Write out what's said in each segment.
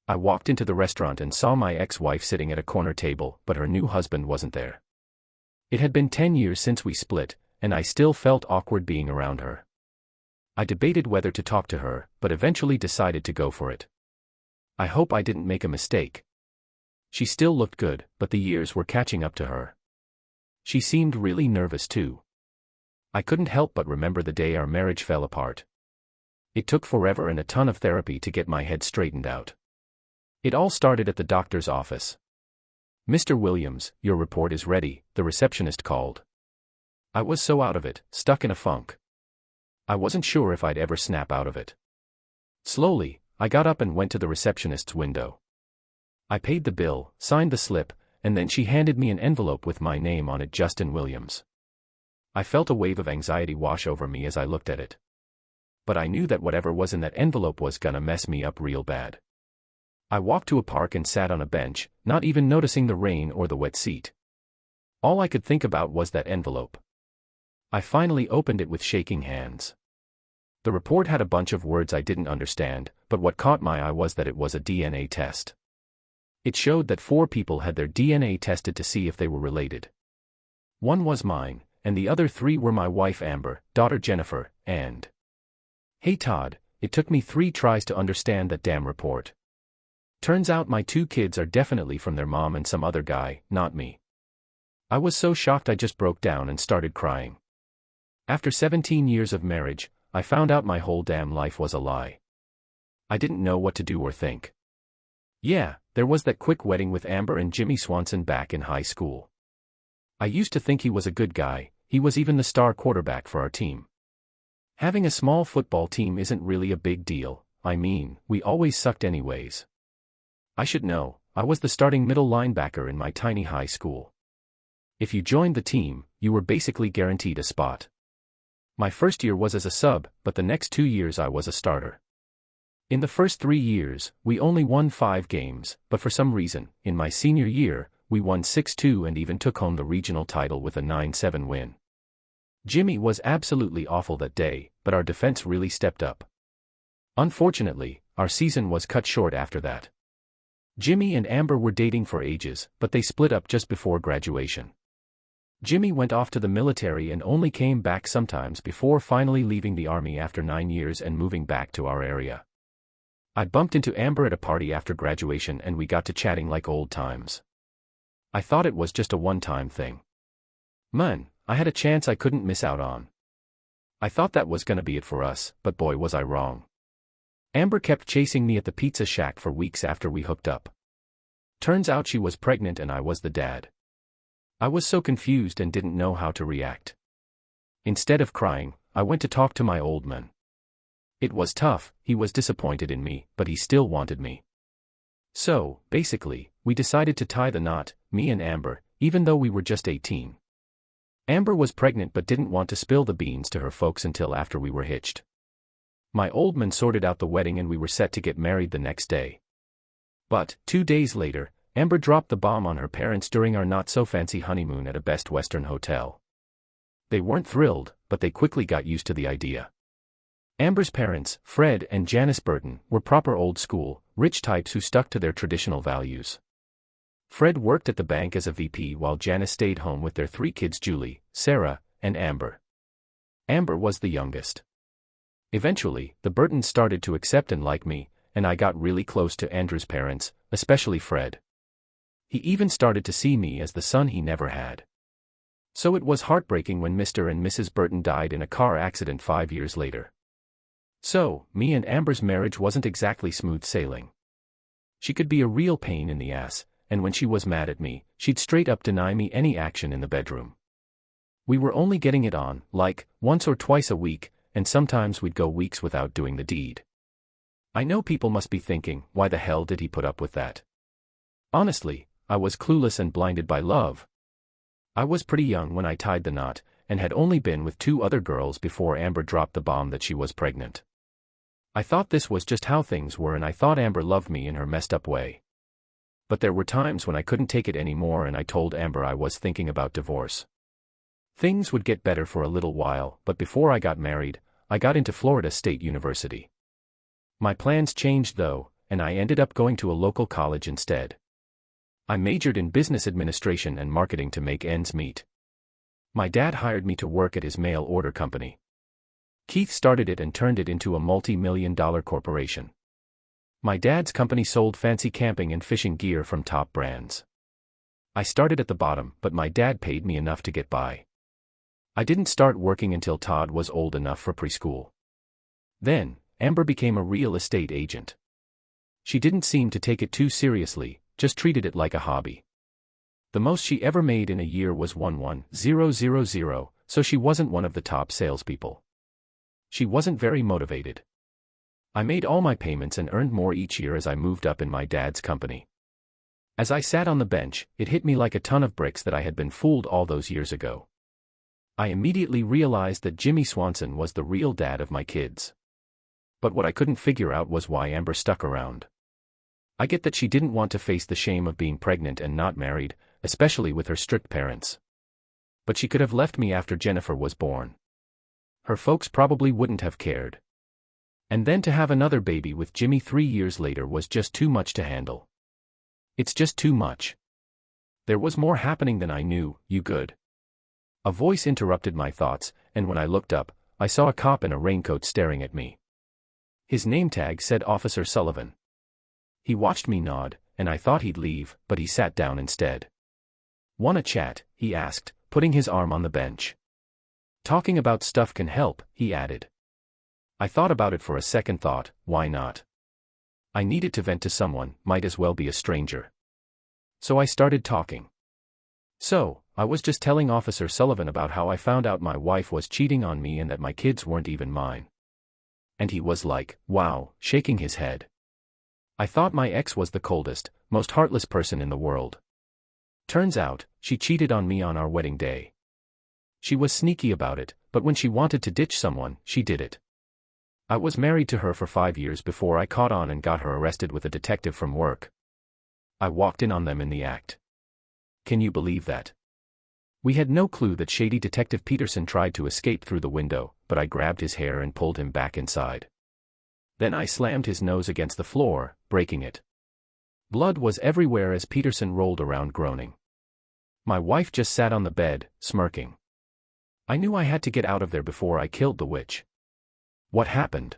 I walked into the restaurant and saw my ex-wife sitting at a corner table, but her new husband wasn't there. It had been 10 years since we split, and I still felt awkward being around her. I debated whether to talk to her, but eventually decided to go for it. I hope I didn't make a mistake. She still looked good, but the years were catching up to her. She seemed really nervous too. I couldn't help but remember the day our marriage fell apart. It took forever and a ton of therapy to get my head straightened out. It all started at the doctor's office. "Mr. Williams, your report is ready," the receptionist called. I was so out of it, stuck in a funk. I wasn't sure if I'd ever snap out of it. Slowly, I got up and went to the receptionist's window. I paid the bill, signed the slip, and then she handed me an envelope with my name on it, Justin Williams. I felt a wave of anxiety wash over me as I looked at it. But I knew that whatever was in that envelope was gonna mess me up real bad. I walked to a park and sat on a bench, not even noticing the rain or the wet seat. All I could think about was that envelope. I finally opened it with shaking hands. The report had a bunch of words I didn't understand, but what caught my eye was that it was a DNA test. It showed that 4 people had their DNA tested to see if they were related. 1 was mine, and the other 3 were my wife Amber, daughter Jennifer, and... Hey Todd, it took me 3 tries to understand that damn report. Turns out my 2 kids are definitely from their mom and some other guy, not me. I was so shocked I just broke down and started crying. After 17 years of marriage, I found out my whole damn life was a lie. I didn't know what to do or think. Yeah, there was that quick wedding with Amber and Jimmy Swanson back in high school. I used to think he was a good guy, he was even the star quarterback for our team. Having a small football team isn't really a big deal, I mean, we always sucked anyways. I should know, I was the starting middle linebacker in my tiny high school. If you joined the team, you were basically guaranteed a spot. My first year was as a sub, but the next 2 years I was a starter. In the first 3 years, we only won 5 games, but for some reason, in my senior year, we won 6-2 and even took home the regional title with a 9-7 win. Jimmy was absolutely awful that day, but our defense really stepped up. Unfortunately, our season was cut short after that. Jimmy and Amber were dating for ages, but they split up just before graduation. Jimmy went off to the military and only came back sometimes before finally leaving the army after 9 years and moving back to our area. I bumped into Amber at a party after graduation and we got to chatting like old times. I thought it was just a one-time thing. Man, I had a chance I couldn't miss out on. I thought that was gonna be it for us, but boy was I wrong. Amber kept chasing me at the pizza shack for weeks after we hooked up. Turns out she was pregnant and I was the dad. I was so confused and didn't know how to react. Instead of crying, I went to talk to my old man. It was tough, he was disappointed in me, but he still wanted me. So, basically, we decided to tie the knot, me and Amber, even though we were just 18. Amber was pregnant but didn't want to spill the beans to her folks until after we were hitched. My old man sorted out the wedding and we were set to get married the next day. But, 2 days later, Amber dropped the bomb on her parents during our not-so-fancy honeymoon at a Best Western hotel. They weren't thrilled, but they quickly got used to the idea. Amber's parents, Fred and Janice Burton, were proper old-school, rich types who stuck to their traditional values. Fred worked at the bank as a VP while Janice stayed home with their 3 kids Julie, Sarah, and Amber. Amber was the youngest. Eventually, the Burtons started to accept and like me, and I got really close to Andrew's parents, especially Fred. He even started to see me as the son he never had. So it was heartbreaking when Mr. and Mrs. Burton died in a car accident 5 years later. So, me and Amber's marriage wasn't exactly smooth sailing. She could be a real pain in the ass, and when she was mad at me, she'd straight up deny me any action in the bedroom. We were only getting it on, like, once or twice a week, and sometimes we'd go weeks without doing the deed. I know people must be thinking, why the hell did he put up with that? Honestly, I was clueless and blinded by love. I was pretty young when I tied the knot, and had only been with 2 other girls before Amber dropped the bomb that she was pregnant. I thought this was just how things were and I thought Amber loved me in her messed up way. But there were times when I couldn't take it anymore and I told Amber I was thinking about divorce. Things would get better for a little while, but before I got married, I got into Florida State University. My plans changed though, and I ended up going to a local college instead. I majored in business administration and marketing to make ends meet. My dad hired me to work at his mail order company. Keith started it and turned it into a multi-million-dollar corporation. My dad's company sold fancy camping and fishing gear from top brands. I started at the bottom, but my dad paid me enough to get by. I didn't start working until Todd was old enough for preschool. Then, Amber became a real estate agent. She didn't seem to take it too seriously, just treated it like a hobby. The most she ever made in a year was 11000, so she wasn't one of the top salespeople. She wasn't very motivated. I made all my payments and earned more each year as I moved up in my dad's company. As I sat on the bench, it hit me like a ton of bricks that I had been fooled all those years ago. I immediately realized that Jimmy Swanson was the real dad of my kids. But what I couldn't figure out was why Amber stuck around. I get that she didn't want to face the shame of being pregnant and not married, especially with her strict parents. But she could have left me after Jennifer was born. Her folks probably wouldn't have cared. And then to have another baby with Jimmy 3 years later was just too much to handle. It's just too much. There was more happening than I knew, you good. A voice interrupted my thoughts, and when I looked up, I saw a cop in a raincoat staring at me. His name tag said Officer Sullivan. He watched me nod, and I thought he'd leave, but he sat down instead. "Wanna chat?" he asked, putting his arm on the bench. "Talking about stuff can help," he added. I thought about it for a second thought, why not? I needed to vent to someone, might as well be a stranger. So I started talking. "So, I was just telling Officer Sullivan about how I found out my wife was cheating on me and that my kids weren't even mine." And he was like, "Wow," shaking his head. I thought my ex was the coldest, most heartless person in the world. Turns out, she cheated on me on our wedding day. She was sneaky about it, but when she wanted to ditch someone, she did it. I was married to her for 5 years before I caught on and got her arrested with a detective from work. I walked in on them in the act. Can you believe that? We had no clue that shady Detective Peterson tried to escape through the window, but I grabbed his hair and pulled him back inside. Then I slammed his nose against the floor, breaking it. Blood was everywhere as Peterson rolled around groaning. My wife just sat on the bed, smirking. I knew I had to get out of there before I killed the witch. "What happened?"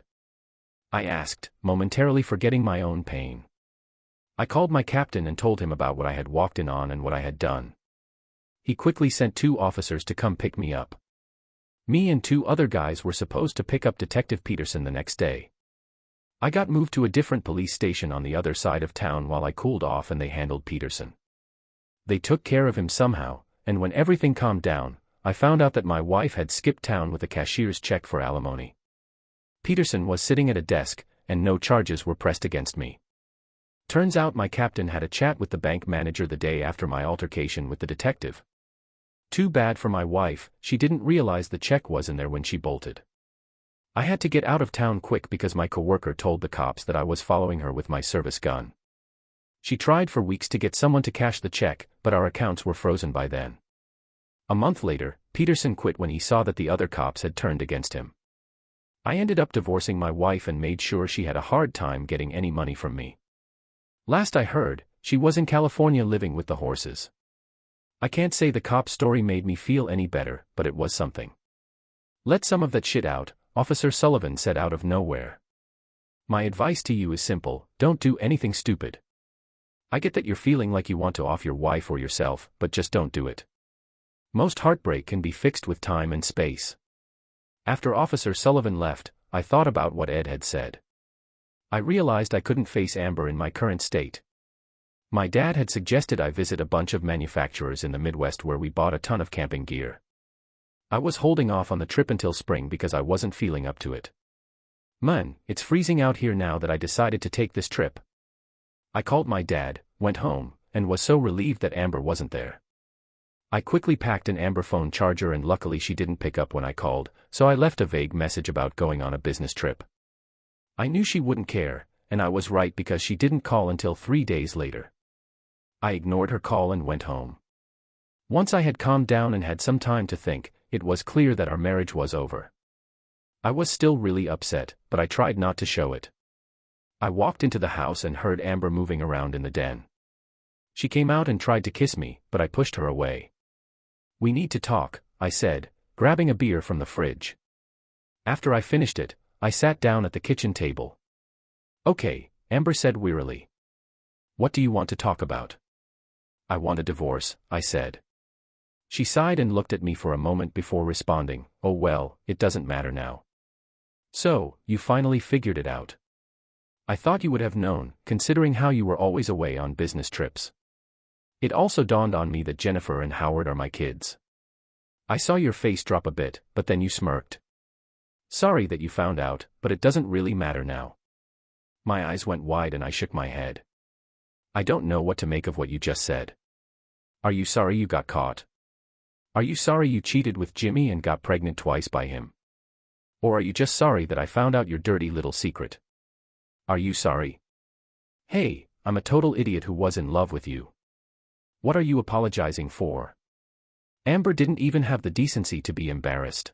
I asked, momentarily forgetting my own pain. I called my captain and told him about what I had walked in on and what I had done. He quickly sent 2 officers to come pick me up. Me and 2 other guys were supposed to pick up Detective Peterson the next day. I got moved to a different police station on the other side of town while I cooled off and they handled Peterson. They took care of him somehow, and when everything calmed down, I found out that my wife had skipped town with a cashier's check for alimony. Peterson was sitting at a desk, and no charges were pressed against me. Turns out my captain had a chat with the bank manager the day after my altercation with the detective. Too bad for my wife, she didn't realize the check was in there when she bolted. I had to get out of town quick because my coworker told the cops that I was following her with my service gun. She tried for weeks to get someone to cash the check, but our accounts were frozen by then. A month later, Peterson quit when he saw that the other cops had turned against him. I ended up divorcing my wife and made sure she had a hard time getting any money from me. Last I heard, she was in California living with the horses. I can't say the cop story made me feel any better, but it was something. "Let some of that shit out," Officer Sullivan said out of nowhere. "My advice to you is simple, don't do anything stupid. I get that you're feeling like you want to off your wife or yourself, but just don't do it. Most heartbreak can be fixed with time and space." After Officer Sullivan left, I thought about what Ed had said. I realized I couldn't face Amber in my current state. My dad had suggested I visit a bunch of manufacturers in the Midwest where we bought a ton of camping gear. I was holding off on the trip until spring because I wasn't feeling up to it. "Man, it's freezing out here now that I decided to take this trip." I called my dad, went home, and was so relieved that Amber wasn't there. I quickly packed an Amber phone charger and luckily she didn't pick up when I called, so I left a vague message about going on a business trip. I knew she wouldn't care, and I was right because she didn't call until 3 days later. I ignored her call and went home. Once I had calmed down and had some time to think, it was clear that our marriage was over. I was still really upset, but I tried not to show it. I walked into the house and heard Amber moving around in the den. She came out and tried to kiss me, but I pushed her away. "We need to talk," I said, grabbing a beer from the fridge. After I finished it, I sat down at the kitchen table. "Okay," Amber said wearily. "What do you want to talk about?" "I want a divorce," I said. She sighed and looked at me for a moment before responding, "Oh well, it doesn't matter now." "So, you finally figured it out. I thought you would have known, considering how you were always away on business trips." It also dawned on me that Jennifer and Howard are my kids. I saw your face drop a bit, but then you smirked. "Sorry that you found out, but it doesn't really matter now." My eyes went wide and I shook my head. "I don't know what to make of what you just said. Are you sorry you got caught? Are you sorry you cheated with Jimmy and got pregnant twice by him? Or are you just sorry that I found out your dirty little secret? Are you sorry? Hey, I'm a total idiot who was in love with you. What are you apologizing for?" Amber didn't even have the decency to be embarrassed.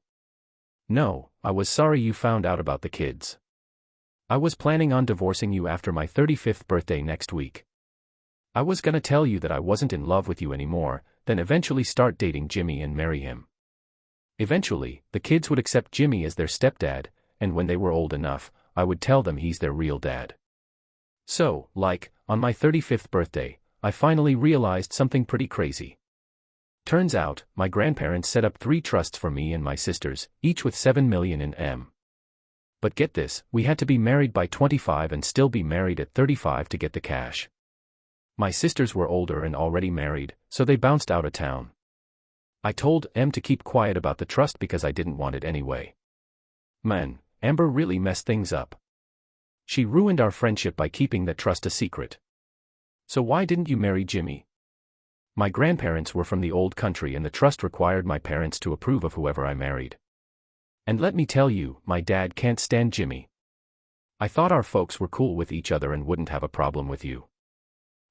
"No, I was sorry you found out about the kids. I was planning on divorcing you after my 35th birthday next week. I was gonna tell you that I wasn't in love with you anymore, then eventually start dating Jimmy and marry him. Eventually, the kids would accept Jimmy as their stepdad, and when they were old enough, I would tell them he's their real dad. So, on my 35th birthday, I finally realized something pretty crazy. Turns out, my grandparents set up 3 trusts for me and my sisters, each with $7 million in M. But get this, we had to be married by 25 and still be married at 35 to get the cash. My sisters were older and already married, so they bounced out of town. I told M to keep quiet about the trust because I didn't want it anyway. Man, Amber really messed things up. She ruined our friendship by keeping that trust a secret. So why didn't you marry Jimmy? My grandparents were from the old country and the trust required my parents to approve of whoever I married. And let me tell you, my dad can't stand Jimmy. I thought our folks were cool with each other and wouldn't have a problem with you.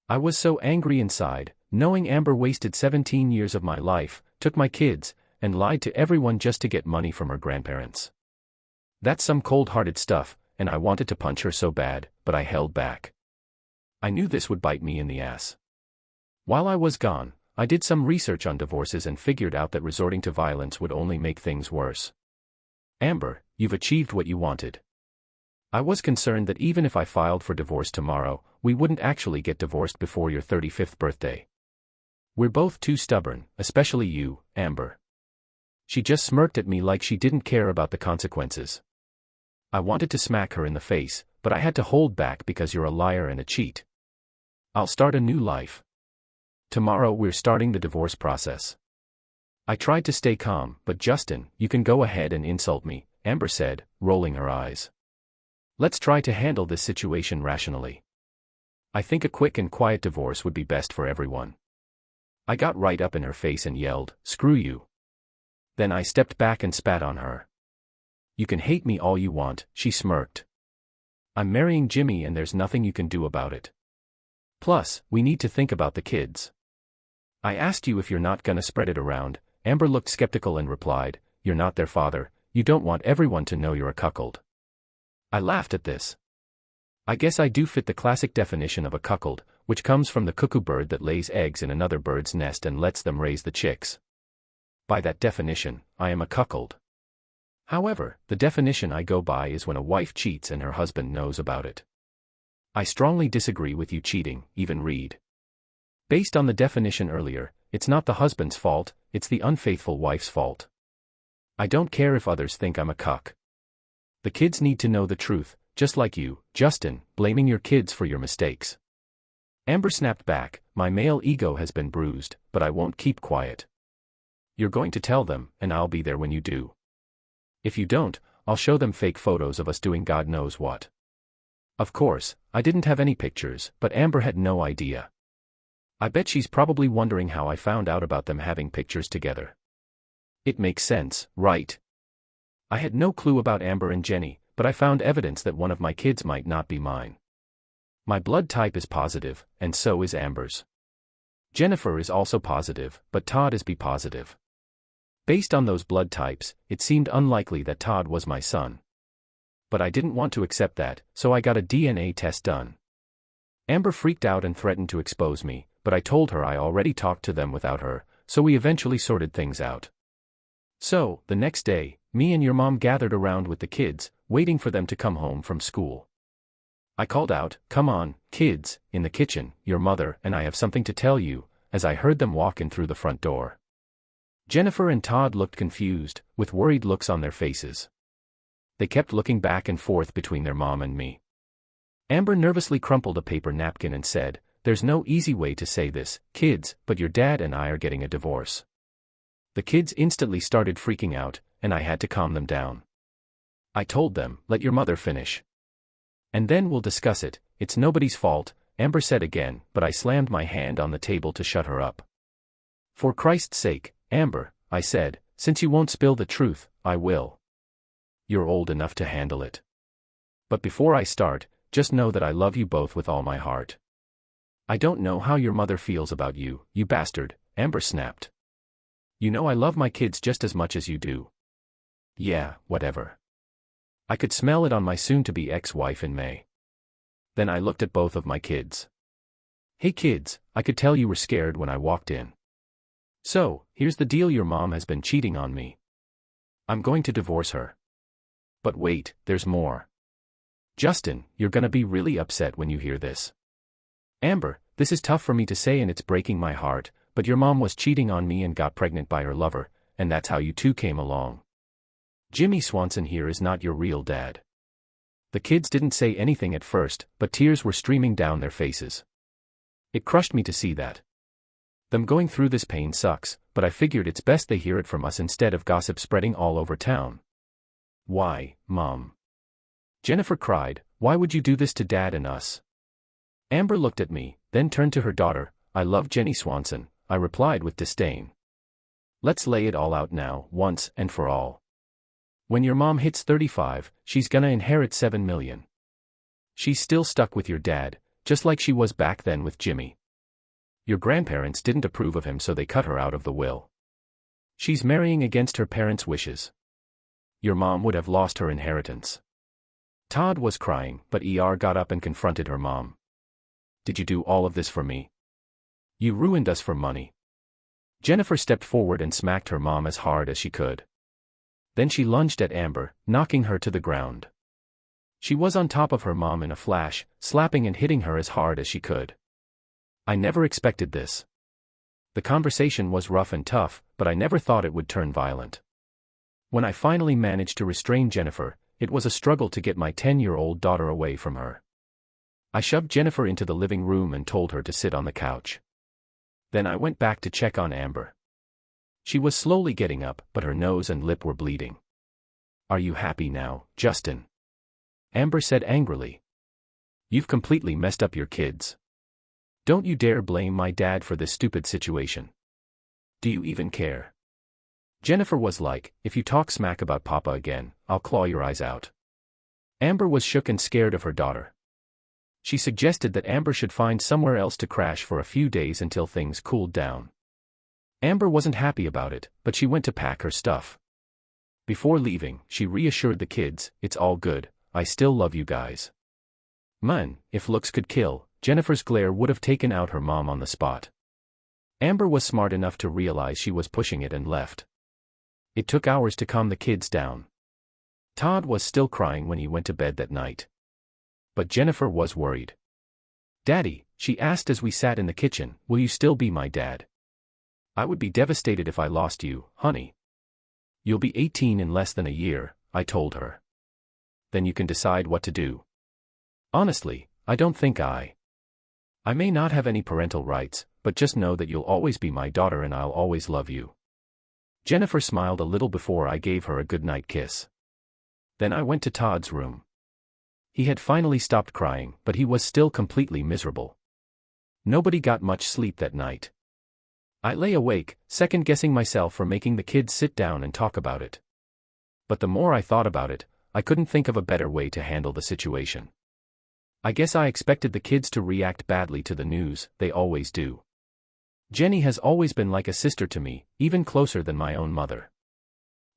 I was so angry inside, knowing Amber wasted 17 years of my life, took my kids, and lied to everyone just to get money from her grandparents. That's some cold-hearted stuff, and I wanted to punch her so bad, but I held back. I knew this would bite me in the ass. While I was gone, I did some research on divorces and figured out that resorting to violence would only make things worse. Amber, you've achieved what you wanted. I was concerned that even if I filed for divorce tomorrow, we wouldn't actually get divorced before your 35th birthday. We're both too stubborn, especially you, Amber. She just smirked at me like she didn't care about the consequences. I wanted to smack her in the face, but I had to hold back because you're a liar and a cheat. I'll start a new life. Tomorrow we're starting the divorce process. I tried to stay calm, but Justin, you can go ahead and insult me, Amber said, rolling her eyes. Let's try to handle this situation rationally. I think a quick and quiet divorce would be best for everyone. I got right up in her face and yelled, "Screw you." Then I stepped back and spat on her. "You can hate me all you want," she smirked. "I'm marrying Jimmy and there's nothing you can do about it. Plus, we need to think about the kids. I asked you if you're not gonna spread it around." Amber looked skeptical and replied, "You're not their father, you don't want everyone to know you're a cuckold." I laughed at this. I guess I do fit the classic definition of a cuckold, which comes from the cuckoo bird that lays eggs in another bird's nest and lets them raise the chicks. By that definition, I am a cuckold. However, the definition I go by is when a wife cheats and her husband knows about it. I strongly disagree with you cheating, even Reed. Based on the definition earlier, it's not the husband's fault, it's the unfaithful wife's fault. I don't care if others think I'm a cuck. The kids need to know the truth, just like you, Justin, blaming your kids for your mistakes. Amber snapped back, "My male ego has been bruised, but I won't keep quiet. You're going to tell them, and I'll be there when you do. If you don't, I'll show them fake photos of us doing God knows what." Of course, I didn't have any pictures, but Amber had no idea. I bet she's probably wondering how I found out about them having pictures together. It makes sense, right? I had no clue about Amber and Jenny, but I found evidence that one of my kids might not be mine. My blood type is positive, and so is Amber's. Jennifer is also positive, but Todd is B positive. Based on those blood types, it seemed unlikely that Todd was my son. But I didn't want to accept that, so I got a DNA test done. Amber freaked out and threatened to expose me, but I told her I already talked to them without her, so we eventually sorted things out. So, the next day, me and your mom gathered around with the kids, waiting for them to come home from school. I called out, "Come on, kids, in the kitchen, your mother and I have something to tell you," as I heard them walk in through the front door. Jennifer and Todd looked confused, with worried looks on their faces. They kept looking back and forth between their mom and me. Amber nervously crumpled a paper napkin and said, "There's no easy way to say this, kids, but your dad and I are getting a divorce." The kids instantly started freaking out, and I had to calm them down. I told them, "Let your mother finish. And then we'll discuss it, it's nobody's fault," Amber said again, but I slammed my hand on the table to shut her up. "For Christ's sake, Amber," I said, "since you won't spill the truth, I will. You're old enough to handle it. But before I start, just know that I love you both with all my heart." "I don't know how your mother feels about you, you bastard," Amber snapped. "You know I love my kids just as much as you do." "Yeah, whatever." I could smell it on my soon-to-be ex-wife in May. Then I looked at both of my kids. "Hey kids, I could tell you were scared when I walked in. So, here's the deal, your mom has been cheating on me. I'm going to divorce her. But wait, there's more. Justin, you're gonna be really upset when you hear this. Amber, this is tough for me to say and it's breaking my heart, but your mom was cheating on me and got pregnant by her lover, and that's how you two came along. Jimmy Swanson here is not your real dad." The kids didn't say anything at first, but tears were streaming down their faces. It crushed me to see that. Them going through this pain sucks, but I figured it's best they hear it from us instead of gossip spreading all over town. "Why, Mom?" Jennifer cried, "Why would you do this to Dad and us?" Amber looked at me, then turned to her daughter. "I love Jenny Swanson," I replied with disdain. "Let's lay it all out now, once and for all. When your mom hits 35, she's gonna inherit $7 million. She's still stuck with your dad, just like she was back then with Jimmy. Your grandparents didn't approve of him, so they cut her out of the will. She's marrying against her parents' wishes. Your mom would have lost her inheritance." Todd was crying, but got up and confronted her mom. "Did you do all of this for me? You ruined us for money." Jennifer stepped forward and smacked her mom as hard as she could. Then she lunged at Amber, knocking her to the ground. She was on top of her mom in a flash, slapping and hitting her as hard as she could. I never expected this. The conversation was rough and tough, but I never thought it would turn violent. When I finally managed to restrain Jennifer, it was a struggle to get my 10-year-old daughter away from her. I shoved Jennifer into the living room and told her to sit on the couch. Then I went back to check on Amber. She was slowly getting up, but her nose and lip were bleeding. "Are you happy now, Justin?" Amber said angrily. "You've completely messed up your kids. Don't you dare blame my dad for this stupid situation. Do you even care?" Jennifer was like, "If you talk smack about Papa again, I'll claw your eyes out." Amber was shook and scared of her daughter. She suggested that Amber should find somewhere else to crash for a few days until things cooled down. Amber wasn't happy about it, but she went to pack her stuff. Before leaving, she reassured the kids, "It's all good, I still love you guys." Man, if looks could kill, Jennifer's glare would have taken out her mom on the spot. Amber was smart enough to realize she was pushing it and left. It took hours to calm the kids down. Todd was still crying when he went to bed that night. But Jennifer was worried. "Daddy," she asked as we sat in the kitchen, "will you still be my dad?" "I would be devastated if I lost you, honey." "You'll be 18 in less than a year," I told her. "Then you can decide what to do." "Honestly, I don't think I may not have any parental rights, but just know that you'll always be my daughter and I'll always love you." Jennifer smiled a little before I gave her a goodnight kiss. Then I went to Todd's room. He had finally stopped crying, but he was still completely miserable. Nobody got much sleep that night. I lay awake, second-guessing myself for making the kids sit down and talk about it. But the more I thought about it, I couldn't think of a better way to handle the situation. I guess I expected the kids to react badly to the news, they always do. Jenny has always been like a sister to me, even closer than my own mother.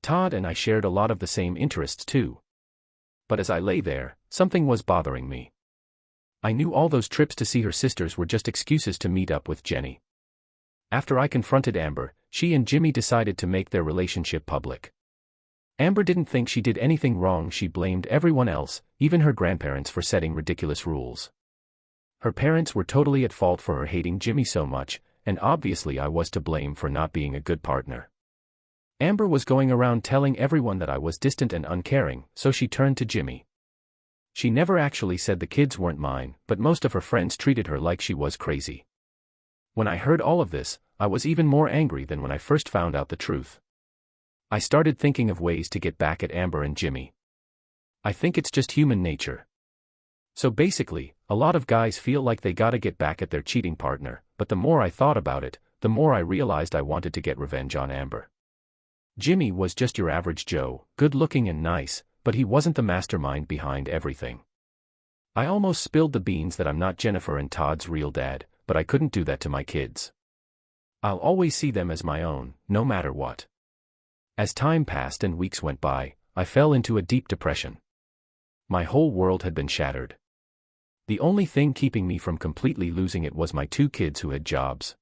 Todd and I shared a lot of the same interests too. But as I lay there, something was bothering me. I knew all those trips to see her sisters were just excuses to meet up with Jenny. After I confronted Amber, she and Jimmy decided to make their relationship public. Amber didn't think she did anything wrong. She blamed everyone else, even her grandparents, for setting ridiculous rules. Her parents were totally at fault for her hating Jimmy so much, and obviously I was to blame for not being a good partner. Amber was going around telling everyone that I was distant and uncaring, so she turned to Jimmy. She never actually said the kids weren't mine, but most of her friends treated her like she was crazy. When I heard all of this, I was even more angry than when I first found out the truth. I started thinking of ways to get back at Amber and Jimmy. I think it's just human nature. So basically, a lot of guys feel like they gotta get back at their cheating partner, but the more I thought about it, the more I realized I wanted to get revenge on Amber. Jimmy was just your average Joe, good-looking and nice, but he wasn't the mastermind behind everything. I almost spilled the beans that I'm not Jennifer and Todd's real dad, but I couldn't do that to my kids. I'll always see them as my own, no matter what. As time passed and weeks went by, I fell into a deep depression. My whole world had been shattered. The only thing keeping me from completely losing it was my 2 kids who had jobs.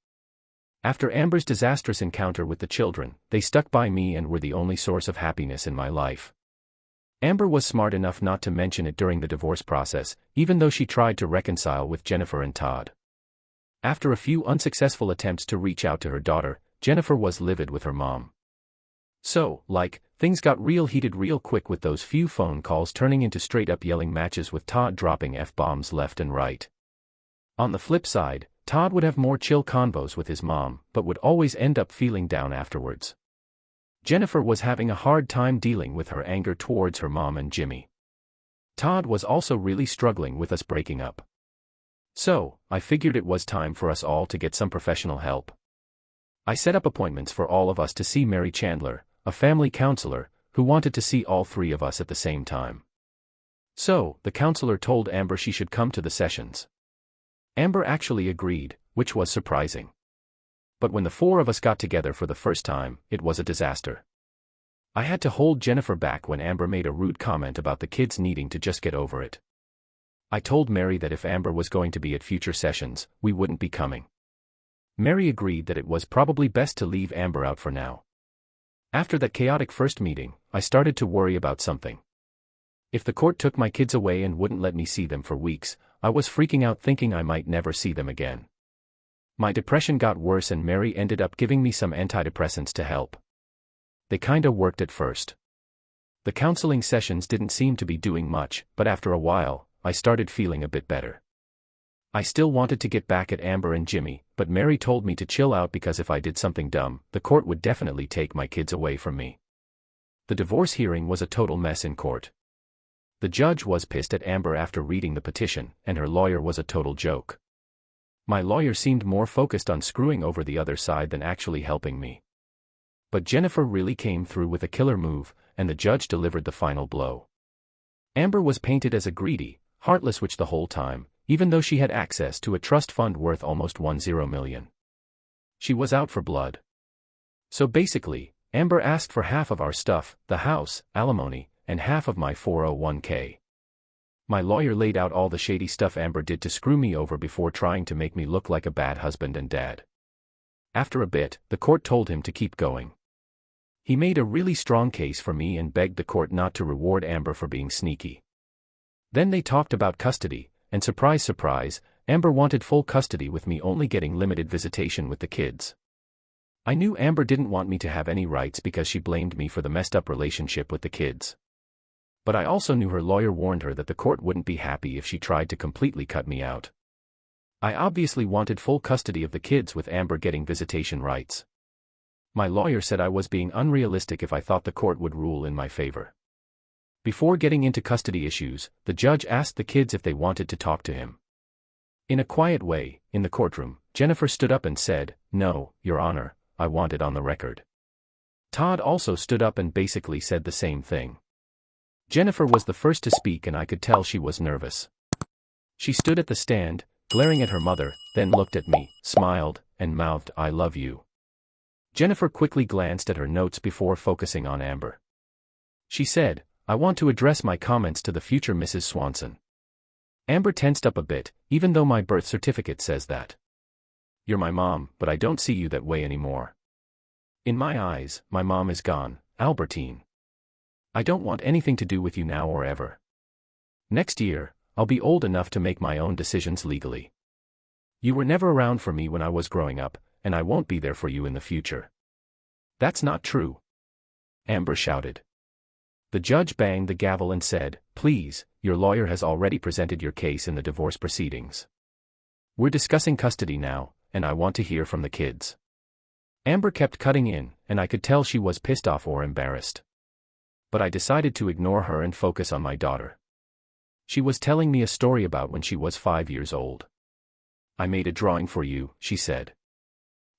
After Amber's disastrous encounter with the children, they stuck by me and were the only source of happiness in my life. Amber was smart enough not to mention it during the divorce process, even though she tried to reconcile with Jennifer and Todd. After a few unsuccessful attempts to reach out to her daughter, Jennifer was livid with her mom. So, things got real heated real quick, with those few phone calls turning into straight-up yelling matches, with Todd dropping F-bombs left and right. On the flip side, Todd would have more chill convos with his mom, but would always end up feeling down afterwards. Jennifer was having a hard time dealing with her anger towards her mom and Jimmy. Todd was also really struggling with us breaking up. So, I figured it was time for us all to get some professional help. I set up appointments for all of us to see Mary Chandler, a family counselor, who wanted to see all 3 of us at the same time. So, the counselor told Amber she should come to the sessions. Amber actually agreed, which was surprising. But when the 4 of us got together for the first time, it was a disaster. I had to hold Jennifer back when Amber made a rude comment about the kids needing to just get over it. I told Mary that if Amber was going to be at future sessions, we wouldn't be coming. Mary agreed that it was probably best to leave Amber out for now. After that chaotic first meeting, I started to worry about something. If the court took my kids away and wouldn't let me see them for weeks, I was freaking out, thinking I might never see them again. My depression got worse and Mary ended up giving me some antidepressants to help. They kinda worked at first. The counseling sessions didn't seem to be doing much, but after a while, I started feeling a bit better. I still wanted to get back at Amber and Jimmy, but Mary told me to chill out because if I did something dumb, the court would definitely take my kids away from me. The divorce hearing was a total mess in court. The judge was pissed at Amber after reading the petition, and her lawyer was a total joke. My lawyer seemed more focused on screwing over the other side than actually helping me. But Jennifer really came through with a killer move, and the judge delivered the final blow. Amber was painted as a greedy, heartless witch the whole time, even though she had access to a trust fund worth almost $10 million. She was out for blood. So basically, Amber asked for half of our stuff, the house, alimony, and half of my 401k. My lawyer laid out all the shady stuff Amber did to screw me over before trying to make me look like a bad husband and dad. After a bit, the court told him to keep going. He made a really strong case for me and begged the court not to reward Amber for being sneaky. Then they talked about custody, and surprise surprise, Amber wanted full custody with me only getting limited visitation with the kids. I knew Amber didn't want me to have any rights because she blamed me for the messed up relationship with the kids. But I also knew her lawyer warned her that the court wouldn't be happy if she tried to completely cut me out. I obviously wanted full custody of the kids with Amber getting visitation rights. My lawyer said I was being unrealistic if I thought the court would rule in my favor. Before getting into custody issues, the judge asked the kids if they wanted to talk to him. In a quiet way, in the courtroom, Jennifer stood up and said, "No, Your Honor, I want it on the record." Todd also stood up and basically said the same thing. Jennifer was the first to speak and I could tell she was nervous. She stood at the stand, glaring at her mother, then looked at me, smiled, and mouthed, "I love you." Jennifer quickly glanced at her notes before focusing on Amber. She said, I want to address my comments to the future Mrs. Swanson. Amber tensed up a bit, even though my birth certificate says that. You're my mom, but I don't see you that way anymore. In my eyes, my mom is gone, Albertine. I don't want anything to do with you now or ever. Next year, I'll be old enough to make my own decisions legally. You were never around for me when I was growing up, and I won't be there for you in the future. That's not true. Amber shouted. The judge banged the gavel and said, "Please, your lawyer has already presented your case in the divorce proceedings. We're discussing custody now, and I want to hear from the kids." Amber kept cutting in, and I could tell she was pissed off or embarrassed. But I decided to ignore her and focus on my daughter. She was telling me a story about when she was 5 years old. "I made a drawing for you," she said.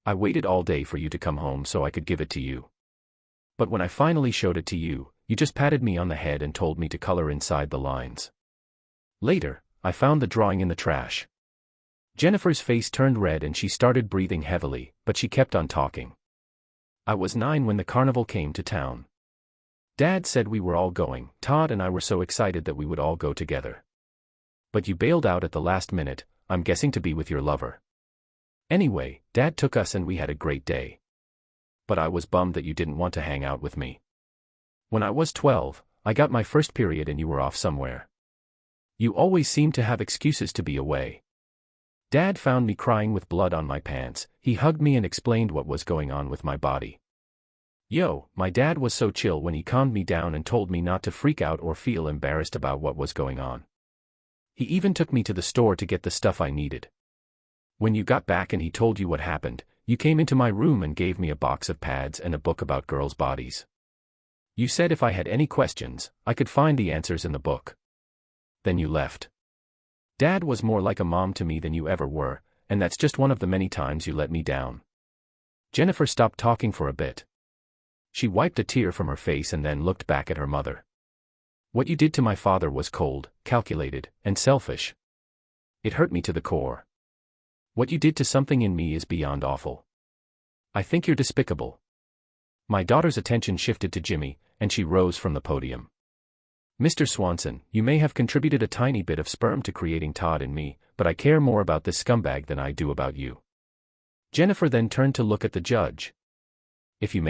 "I waited all day for you to come home so I could give it to you. But when I finally showed it to you, you just patted me on the head and told me to color inside the lines. Later, I found the drawing in the trash." Jennifer's face turned red and she started breathing heavily, but she kept on talking. "I was 9 when the carnival came to town. Dad said we were all going. Todd and I were so excited that we would all go together. But you bailed out at the last minute, I'm guessing to be with your lover. Anyway, Dad took us and we had a great day. But I was bummed that you didn't want to hang out with me. When I was 12, I got my first period and you were off somewhere. You always seemed to have excuses to be away. Dad found me crying with blood on my pants. He hugged me and explained what was going on with my body. Yo, my dad was so chill when he calmed me down and told me not to freak out or feel embarrassed about what was going on. He even took me to the store to get the stuff I needed. When you got back and he told you what happened, you came into my room and gave me a box of pads and a book about girls' bodies. You said if I had any questions, I could find the answers in the book. Then you left. Dad was more like a mom to me than you ever were, and that's just one of the many times you let me down." Jennifer stopped talking for a bit. She wiped a tear from her face and then looked back at her mother. "What you did to my father was cold, calculated, and selfish. It hurt me to the core. What you did to something in me is beyond awful. I think you're despicable." My daughter's attention shifted to Jimmy, and she rose from the podium. "Mr. Swanson, you may have contributed a tiny bit of sperm to creating Todd in me, but I care more about this scumbag than I do about you." Jennifer then turned to look at the judge. If you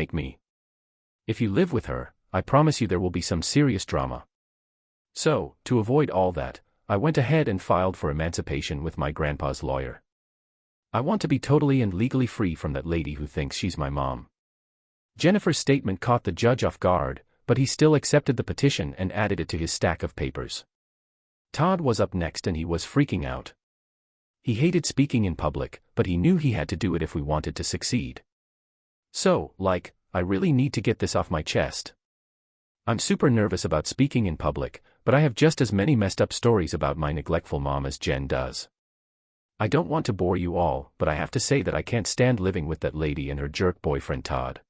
live with her, I promise you there will be some serious drama." So, to avoid all that, I went ahead and filed for emancipation with my grandpa's lawyer. I want to be totally and legally free from that lady who thinks she's my mom. Jennifer's statement caught the judge off guard, but he still accepted the petition and added it to his stack of papers. Todd was up next and he was freaking out. He hated speaking in public, but he knew he had to do it if we wanted to succeed. So, I really need to get this off my chest. I'm super nervous about speaking in public, but I have just as many messed up stories about my neglectful mom as Jen does. I don't want to bore you all, but I have to say that I can't stand living with that lady and her jerk boyfriend Todd.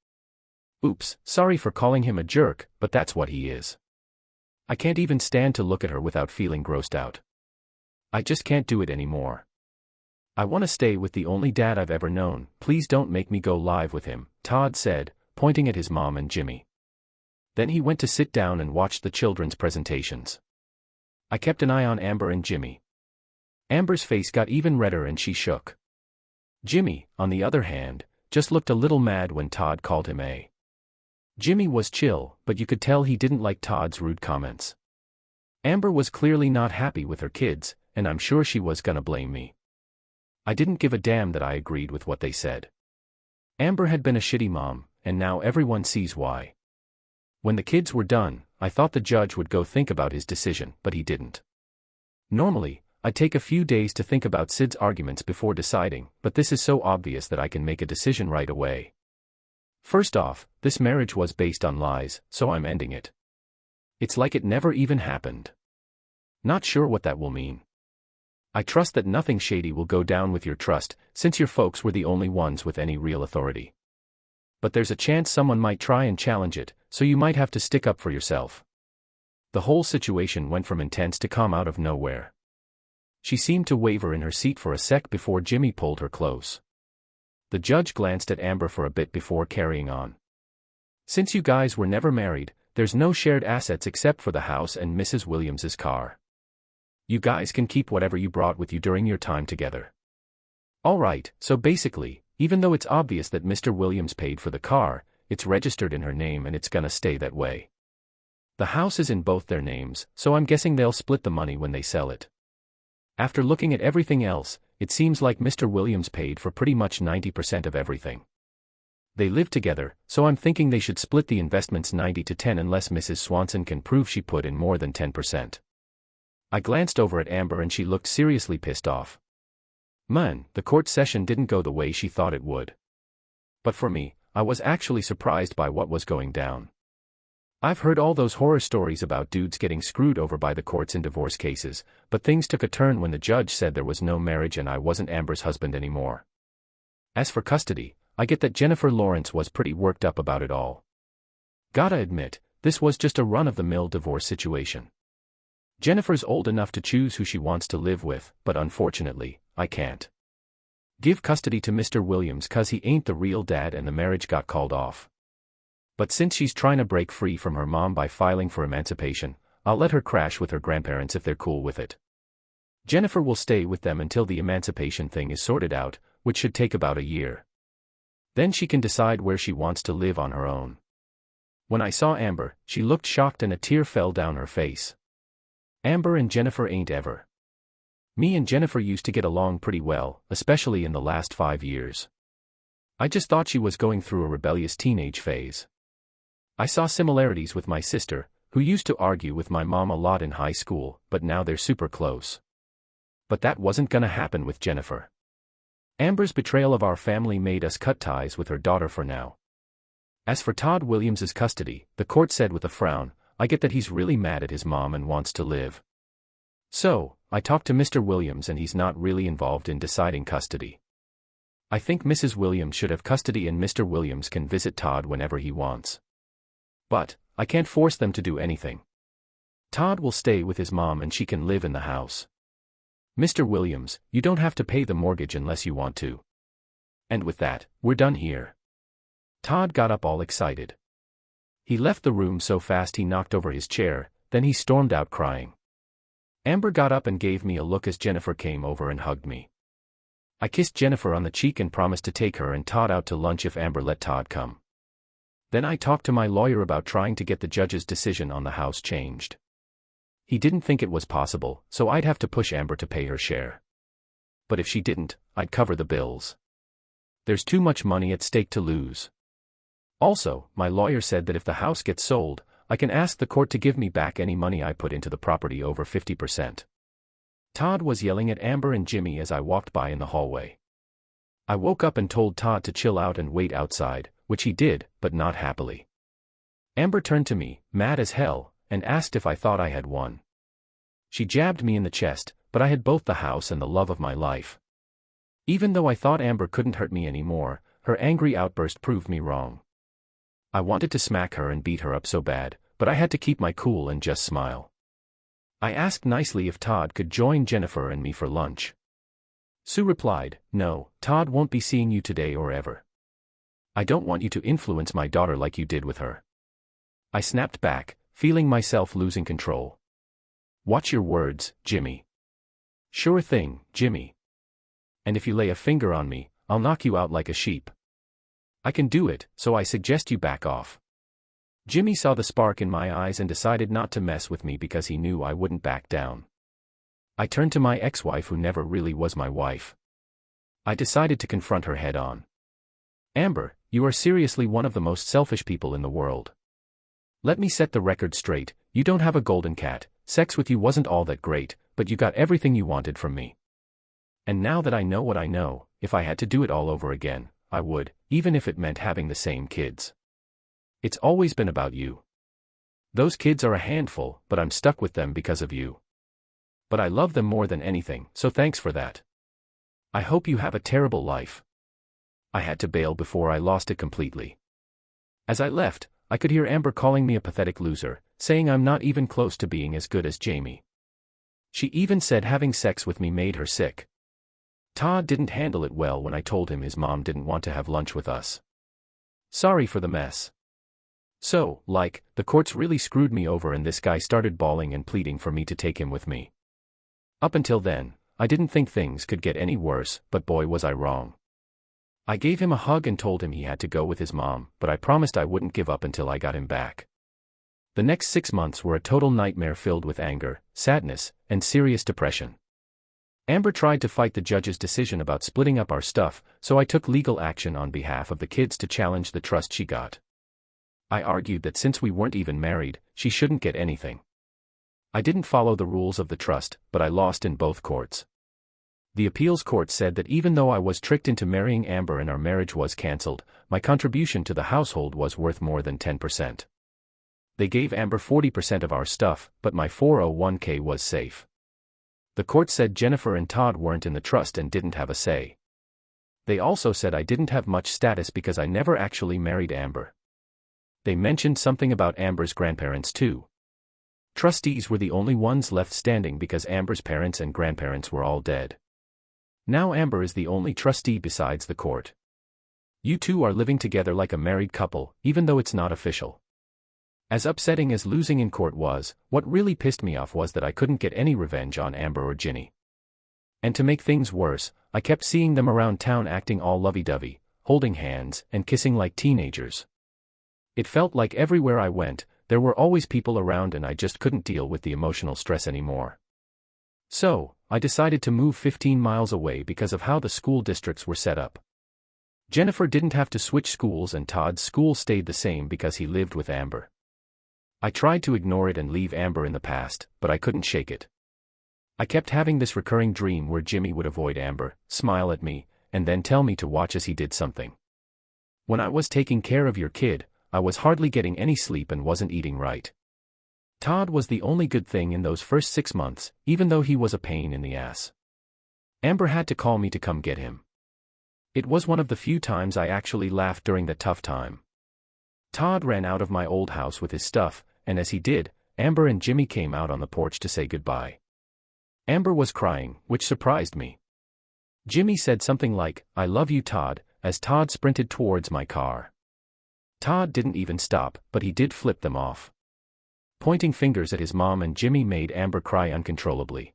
Oops, sorry for calling him a jerk, but that's what he is. I can't even stand to look at her without feeling grossed out. I just can't do it anymore. I want to stay with the only dad I've ever known. Please don't make me go live with him, Todd said, pointing at his mom and Jimmy. Then he went to sit down and watched the children's presentations. I kept an eye on Amber and Jimmy. Amber's face got even redder and she shook. Jimmy, on the other hand, just looked a little mad when Todd called him a. Jimmy was chill, but you could tell he didn't like Todd's rude comments. Amber was clearly not happy with her kids, and I'm sure she was gonna blame me. I didn't give a damn that I agreed with what they said. Amber had been a shitty mom, and now everyone sees why. When the kids were done, I thought the judge would go think about his decision, but he didn't. Normally, I'd take a few days to think about Sid's arguments before deciding, but this is so obvious that I can make a decision right away. First off, this marriage was based on lies, so I'm ending it. It's like it never even happened. Not sure what that will mean. I trust that nothing shady will go down with your trust, since your folks were the only ones with any real authority. But there's a chance someone might try and challenge it, so you might have to stick up for yourself. The whole situation went from intense to calm out of nowhere. She seemed to waver in her seat for a sec before Jimmy pulled her close. The judge glanced at Amber for a bit before carrying on. Since you guys were never married, There's no shared assets except for the house and Mrs. Williams's car. You guys can keep whatever you brought with you during your time together. Alright, so basically, even though it's obvious that Mr. Williams paid for the car, it's registered in her name and it's gonna stay that way. The house is in both their names, so I'm guessing they'll split the money when they sell it. After looking at everything else, it seems like Mr. Williams paid for pretty much 90% of everything. They live together, so I'm thinking they should split the investments 90 to 10 unless Mrs. Swanson can prove she put in more than 10%. I glanced over at Amber and she looked seriously pissed off. Man, the court session didn't go the way she thought it would. But for me, I was actually surprised by what was going down. I've heard all those horror stories about dudes getting screwed over by the courts in divorce cases, but things took a turn when the judge said there was no marriage and I wasn't Amber's husband anymore. As for custody, I get that Jennifer Lawrence was pretty worked up about it all. Gotta admit, this was just a run-of-the-mill divorce situation. Jennifer's old enough to choose who she wants to live with, but unfortunately, I can't give custody to Mr. Williams cause he ain't the real dad and the marriage got called off. But since she's trying to break free from her mom by filing for emancipation, I'll let her crash with her grandparents if they're cool with it. Jennifer will stay with them until the emancipation thing is sorted out, which should take about a year. Then she can decide where she wants to live on her own. When I saw Amber, she looked shocked and a tear fell down her face. Amber and Jennifer ain't ever. Me and Jennifer used to get along pretty well, especially in the last 5 years. I just thought she was going through a rebellious teenage phase. I saw similarities with my sister, who used to argue with my mom a lot in high school, but now they're super close. But that wasn't gonna happen with Jennifer. Amber's betrayal of our family made us cut ties with her daughter for now. As for Todd Williams's custody, the court said with a frown, I get that he's really mad at his mom and wants to live. So, I talked to Mr. Williams and he's not really involved in deciding custody. I think Mrs. Williams should have custody and Mr. Williams can visit Todd whenever he wants. But, I can't force them to do anything. Todd will stay with his mom and she can live in the house. Mr. Williams, you don't have to pay the mortgage unless you want to. And with that, we're done here. Todd got up all excited. He left the room so fast he knocked over his chair, then he stormed out crying. Amber got up and gave me a look as Jennifer came over and hugged me. I kissed Jennifer on the cheek and promised to take her and Todd out to lunch if Amber let Todd come. Then I talked to my lawyer about trying to get the judge's decision on the house changed. He didn't think it was possible, so I'd have to push Amber to pay her share. But if she didn't, I'd cover the bills. There's too much money at stake to lose. Also, my lawyer said that if the house gets sold, I can ask the court to give me back any money I put into the property over 50%. Todd was yelling at Amber and Jimmy as I walked by in the hallway. I woke up and told Todd to chill out and wait outside, which he did, but not happily. Amber turned to me, mad as hell, and asked if I thought I had won. She jabbed me in the chest, but I had both the house and the love of my life. Even though I thought Amber couldn't hurt me anymore, her angry outburst proved me wrong. I wanted to smack her and beat her up so bad, but I had to keep my cool and just smile. I asked nicely if Todd could join Jennifer and me for lunch. Sue replied, "No, Todd won't be seeing you today or ever. I don't want you to influence my daughter like you did with her." I snapped back, feeling myself losing control. "Watch your words, Jimmy." "Sure thing, Jimmy. And if you lay a finger on me, I'll knock you out like a sheep." "I can do it, so I suggest you back off." Jimmy saw the spark in my eyes and decided not to mess with me because he knew I wouldn't back down. I turned to my ex-wife who never really was my wife. I decided to confront her head-on. "Amber, you are seriously one of the most selfish people in the world. Let me set the record straight, you don't have a golden cat, sex with you wasn't all that great, but you got everything you wanted from me. And now that I know what I know, if I had to do it all over again, I would, even if it meant having the same kids. It's always been about you. Those kids are a handful, but I'm stuck with them because of you. But I love them more than anything, so thanks for that. I hope you have a terrible life." I had to bail before I lost it completely. As I left, I could hear Amber calling me a pathetic loser, saying I'm not even close to being as good as Jamie. She even said having sex with me made her sick. Todd didn't handle it well when I told him his mom didn't want to have lunch with us. Sorry for the mess. So, the courts really screwed me over and this guy started bawling and pleading for me to take him with me. Up until then, I didn't think things could get any worse, but boy was I wrong. I gave him a hug and told him he had to go with his mom, but I promised I wouldn't give up until I got him back. The next 6 months were a total nightmare filled with anger, sadness, and serious depression. Amber tried to fight the judge's decision about splitting up our stuff, so I took legal action on behalf of the kids to challenge the trust she got. I argued that since we weren't even married, she shouldn't get anything. I didn't follow the rules of the trust, but I lost in both courts. The appeals court said that even though I was tricked into marrying Amber and our marriage was cancelled, my contribution to the household was worth more than 10%. They gave Amber 40% of our stuff, but my 401k was safe. The court said Jennifer and Todd weren't in the trust and didn't have a say. They also said I didn't have much status because I never actually married Amber. They mentioned something about Amber's grandparents too. Trustees were the only ones left standing because Amber's parents and grandparents were all dead. Now Amber is the only trustee besides the court. You two are living together like a married couple, even though it's not official. As upsetting as losing in court was, what really pissed me off was that I couldn't get any revenge on Amber or Ginny. And to make things worse, I kept seeing them around town acting all lovey-dovey, holding hands and kissing like teenagers. It felt like everywhere I went, there were always people around and I just couldn't deal with the emotional stress anymore. So, I decided to move 15 miles away because of how the school districts were set up. Jennifer didn't have to switch schools and Todd's school stayed the same because he lived with Amber. I tried to ignore it and leave Amber in the past, but I couldn't shake it. I kept having this recurring dream where Jimmy would avoid Amber, smile at me, and then tell me to watch as he did something. When I was taking care of your kid, I was hardly getting any sleep and wasn't eating right. Todd was the only good thing in those first 6 months, even though he was a pain in the ass. Amber had to call me to come get him. It was one of the few times I actually laughed during that tough time. Todd ran out of my old house with his stuff, and as he did, Amber and Jimmy came out on the porch to say goodbye. Amber was crying, which surprised me. Jimmy said something like, "I love you, Todd," as Todd sprinted towards my car. Todd didn't even stop, but he did flip them off. Pointing fingers at his mom and Jimmy made Amber cry uncontrollably.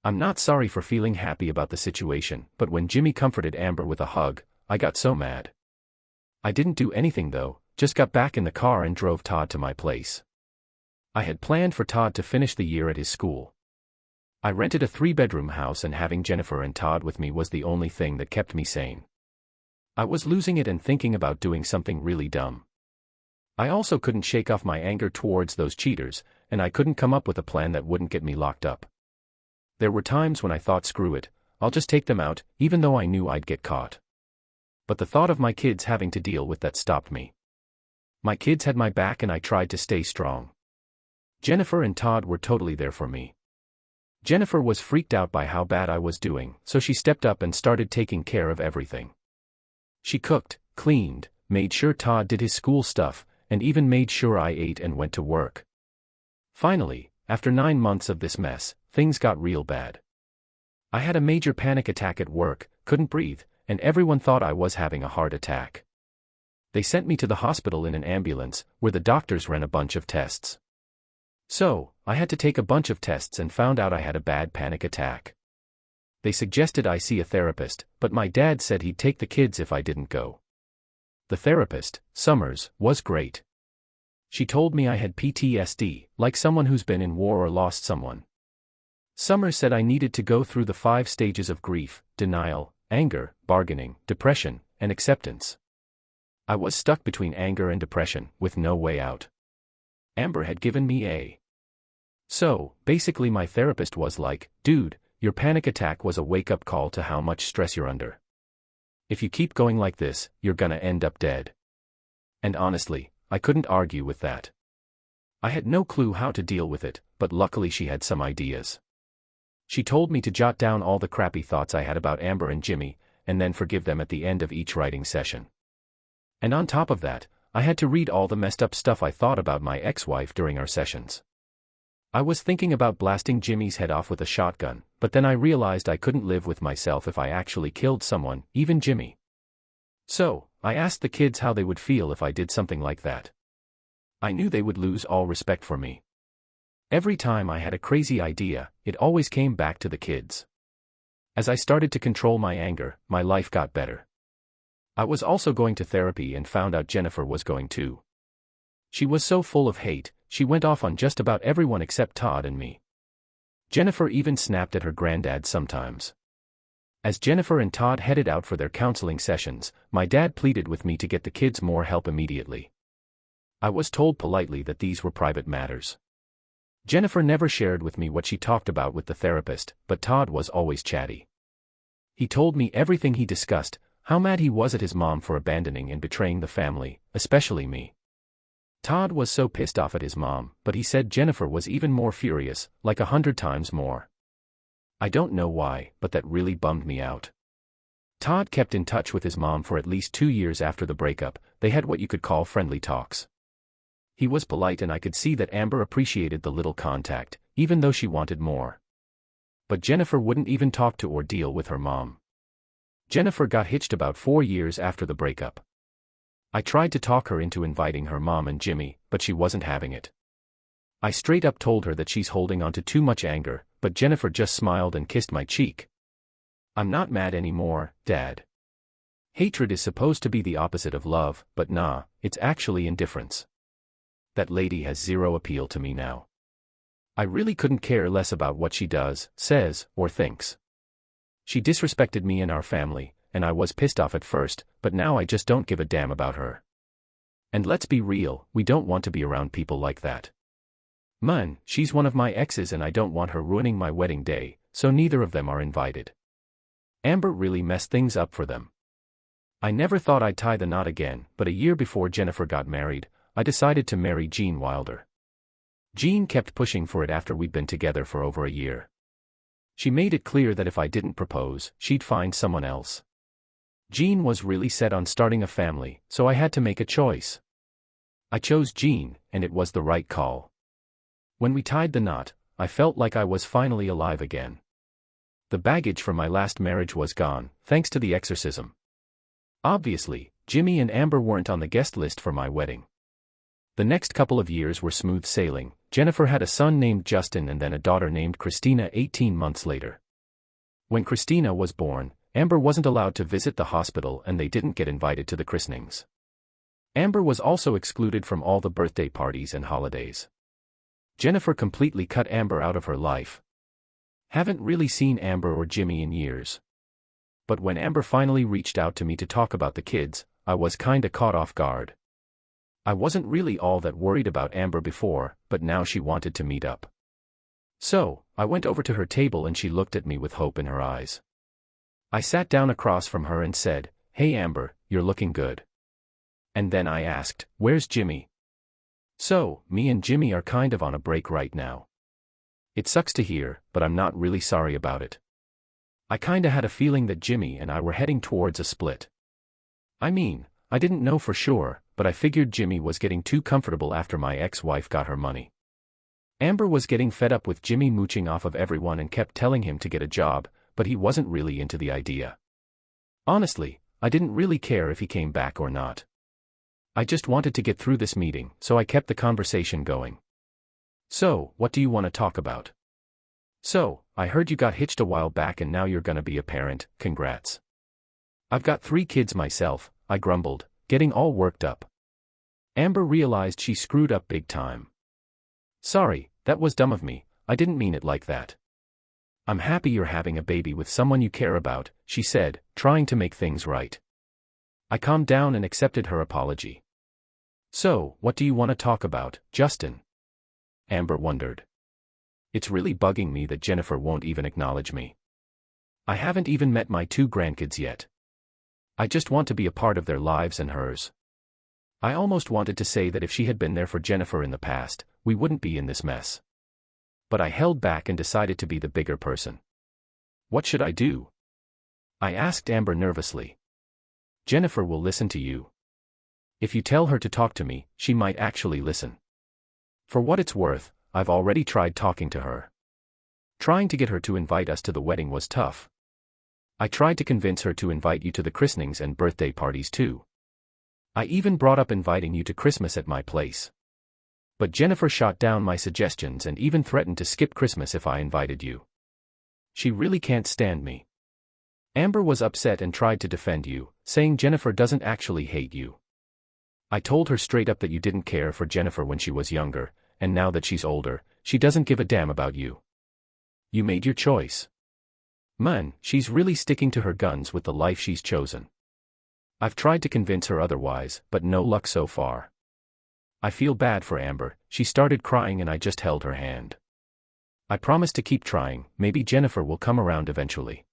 I'm not sorry for feeling happy about the situation, but when Jimmy comforted Amber with a hug, I got so mad. I didn't do anything though, just got back in the car and drove Todd to my place. I had planned for Todd to finish the year at his school. I rented a 3-bedroom house and having Jennifer and Todd with me was the only thing that kept me sane. I was losing it and thinking about doing something really dumb. I also couldn't shake off my anger towards those cheaters, and I couldn't come up with a plan that wouldn't get me locked up. There were times when I thought screw it, I'll just take them out, even though I knew I'd get caught. But the thought of my kids having to deal with that stopped me. My kids had my back and I tried to stay strong. Jennifer and Todd were totally there for me. Jennifer was freaked out by how bad I was doing, so she stepped up and started taking care of everything. She cooked, cleaned, made sure Todd did his school stuff, and even made sure I ate and went to work. Finally, after 9 months of this mess, things got real bad. I had a major panic attack at work, couldn't breathe, and everyone thought I was having a heart attack. They sent me to the hospital in an ambulance, where the doctors ran a bunch of tests. So, I had to take a bunch of tests and found out I had a bad panic attack. They suggested I see a therapist, but my dad said he'd take the kids if I didn't go. The therapist, Summers, was great. She told me I had PTSD, like someone who's been in war or lost someone. Summers said I needed to go through the 5 stages of grief, denial, anger, bargaining, depression, and acceptance. I was stuck between anger and depression, with no way out. Amber had given me a. So, basically my therapist was like, dude, your panic attack was a wake-up call to how much stress you're under. If you keep going like this, you're gonna end up dead. And honestly, I couldn't argue with that. I had no clue how to deal with it, but luckily she had some ideas. She told me to jot down all the crappy thoughts I had about Amber and Jimmy, and then forgive them at the end of each writing session. And on top of that, I had to read all the messed up stuff I thought about my ex-wife during our sessions. I was thinking about blasting Jimmy's head off with a shotgun, but then I realized I couldn't live with myself if I actually killed someone, even Jimmy. So, I asked the kids how they would feel if I did something like that. I knew they would lose all respect for me. Every time I had a crazy idea, it always came back to the kids. As I started to control my anger, my life got better. I was also going to therapy and found out Jennifer was going too. She was so full of hate, she went off on just about everyone except Todd and me. Jennifer even snapped at her granddad sometimes. As Jennifer and Todd headed out for their counseling sessions, my dad pleaded with me to get the kids more help immediately. I was told politely that these were private matters. Jennifer never shared with me what she talked about with the therapist, but Todd was always chatty. He told me everything he discussed, how mad he was at his mom for abandoning and betraying the family, especially me. Todd was so pissed off at his mom, but he said Jennifer was even more furious, like 100 times more. I don't know why, but that really bummed me out. Todd kept in touch with his mom for at least 2 years after the breakup. They had what you could call friendly talks. He was polite and I could see that Amber appreciated the little contact, even though she wanted more. But Jennifer wouldn't even talk to or deal with her mom. Jennifer got hitched about 4 years after the breakup. I tried to talk her into inviting her mom and Jimmy, but she wasn't having it. I straight up told her that she's holding on to too much anger, but Jennifer just smiled and kissed my cheek. I'm not mad anymore, Dad. Hatred is supposed to be the opposite of love, but nah, it's actually indifference. That lady has zero appeal to me now. I really couldn't care less about what she does, says, or thinks. She disrespected me and our family, and I was pissed off at first, but now I just don't give a damn about her. And let's be real, we don't want to be around people like that. Man, she's one of my exes and I don't want her ruining my wedding day, so neither of them are invited. Amber really messed things up for them. I never thought I'd tie the knot again, but a year before Jennifer got married, I decided to marry Gene Wilder. Jean kept pushing for it after we'd been together for over a year. She made it clear that if I didn't propose, she'd find someone else. Jean was really set on starting a family, so I had to make a choice. I chose Jean, and it was the right call. When we tied the knot, I felt like I was finally alive again. The baggage from my last marriage was gone, thanks to the exorcism. Obviously, Jimmy and Amber weren't on the guest list for my wedding. The next couple of years were smooth sailing. Jennifer had a son named Justin and then a daughter named Christina 18 months later. When Christina was born, Amber wasn't allowed to visit the hospital and they didn't get invited to the christenings. Amber was also excluded from all the birthday parties and holidays. Jennifer completely cut Amber out of her life. Haven't really seen Amber or Jimmy in years. But when Amber finally reached out to me to talk about the kids, I was kinda caught off guard. I wasn't really all that worried about Amber before, but now she wanted to meet up. So, I went over to her table and she looked at me with hope in her eyes. I sat down across from her and said, "Hey Amber, you're looking good." And then I asked, "Where's Jimmy?" "So, me and Jimmy are kind of on a break right now. It sucks to hear, but I'm not really sorry about it. I kinda had a feeling that Jimmy and I were heading towards a split. I mean, I didn't know for sure, but I figured Jimmy was getting too comfortable after my ex-wife got her money. Amber was getting fed up with Jimmy mooching off of everyone and kept telling him to get a job, but he wasn't really into the idea. Honestly, I didn't really care if he came back or not. I just wanted to get through this meeting, so I kept the conversation going. "So, what do you want to talk about?" "So, I heard you got hitched a while back and now you're gonna be a parent, congrats." "I've got 3 kids myself," I grumbled, getting all worked up. Amber realized she screwed up big time. "Sorry, that was dumb of me, I didn't mean it like that. I'm happy you're having a baby with someone you care about," she said, trying to make things right. I calmed down and accepted her apology. "So, what do you want to talk about, Justin?" Amber wondered. "It's really bugging me that Jennifer won't even acknowledge me. I haven't even met my 2 grandkids yet. I just want to be a part of their lives and hers." I almost wanted to say that if she had been there for Jennifer in the past, we wouldn't be in this mess. But I held back and decided to be the bigger person. "What should I do?" I asked Amber nervously. "Jennifer will listen to you. If you tell her to talk to me, she might actually listen. For what it's worth, I've already tried talking to her. Trying to get her to invite us to the wedding was tough. I tried to convince her to invite you to the christenings and birthday parties too. I even brought up inviting you to Christmas at my place. But Jennifer shot down my suggestions and even threatened to skip Christmas if I invited you. She really can't stand me. Amber was upset and tried to defend you, saying Jennifer doesn't actually hate you. I told her straight up that you didn't care for Jennifer when she was younger, and now that she's older, she doesn't give a damn about you. You made your choice. Man, she's really sticking to her guns with the life she's chosen. I've tried to convince her otherwise, but no luck so far. I feel bad for Amber. She started crying and I just held her hand. I promise to keep trying, maybe Jennifer will come around eventually.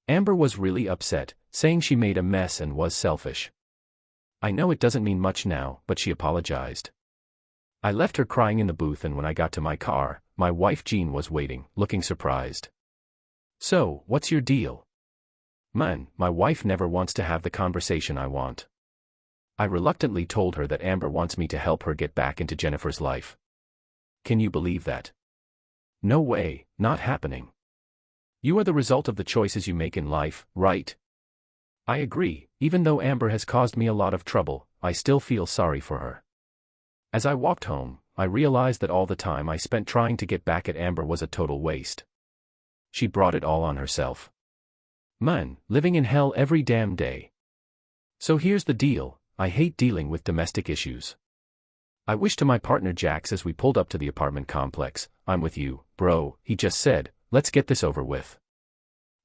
Amber was really upset, saying she made a mess and was selfish. I know it doesn't mean much now, but she apologized. I left her crying in the booth, and when I got to my car, my wife Jean was waiting, looking surprised. So, what's your deal? Man, my wife never wants to have the conversation I want. I reluctantly told her that Amber wants me to help her get back into Jennifer's life. Can you believe that? No way, not happening. You are the result of the choices you make in life, right? I agree, even though Amber has caused me a lot of trouble, I still feel sorry for her. As I walked home, I realized that all the time I spent trying to get back at Amber was a total waste. She brought it all on herself. Man, living in hell every damn day. So here's the deal, I hate dealing with domestic issues. I wished to my partner Jax as we pulled up to the apartment complex, I'm with you, bro, he just said, let's get this over with.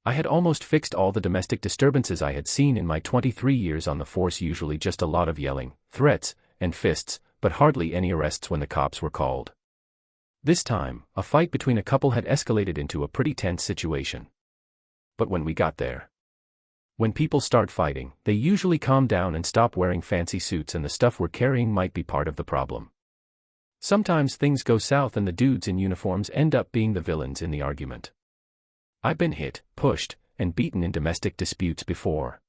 I had almost fixed all the domestic disturbances I had seen in my 23 years on the force, usually just a lot of yelling, threats, and fists, but hardly any arrests when the cops were called. This time, a fight between a couple had escalated into a pretty tense situation. But when we got there, when people start fighting, they usually calm down and stop wearing fancy suits, and the stuff we're carrying might be part of the problem. Sometimes things go south and the dudes in uniforms end up being the villains in the argument. I've been hit, pushed, and beaten in domestic disputes before.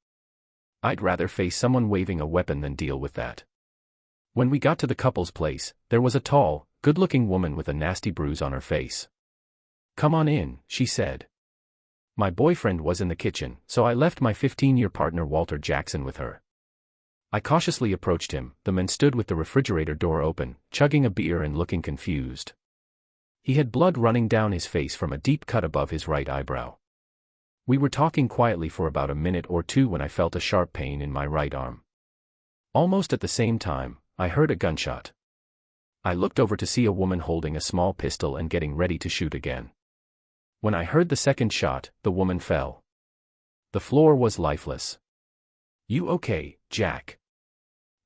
I'd rather face someone waving a weapon than deal with that. When we got to the couple's place, there was a tall, good-looking woman with a nasty bruise on her face. Come on in, she said. My boyfriend was in the kitchen, so I left my 15-year partner Walter Jackson with her. I cautiously approached him. The man stood with the refrigerator door open, chugging a beer and looking confused. He had blood running down his face from a deep cut above his right eyebrow. We were talking quietly for about a minute or two when I felt a sharp pain in my right arm. Almost at the same time, I heard a gunshot. I looked over to see a woman holding a small pistol and getting ready to shoot again. When I heard the second shot, the woman fell. The floor was lifeless. You okay, Jack?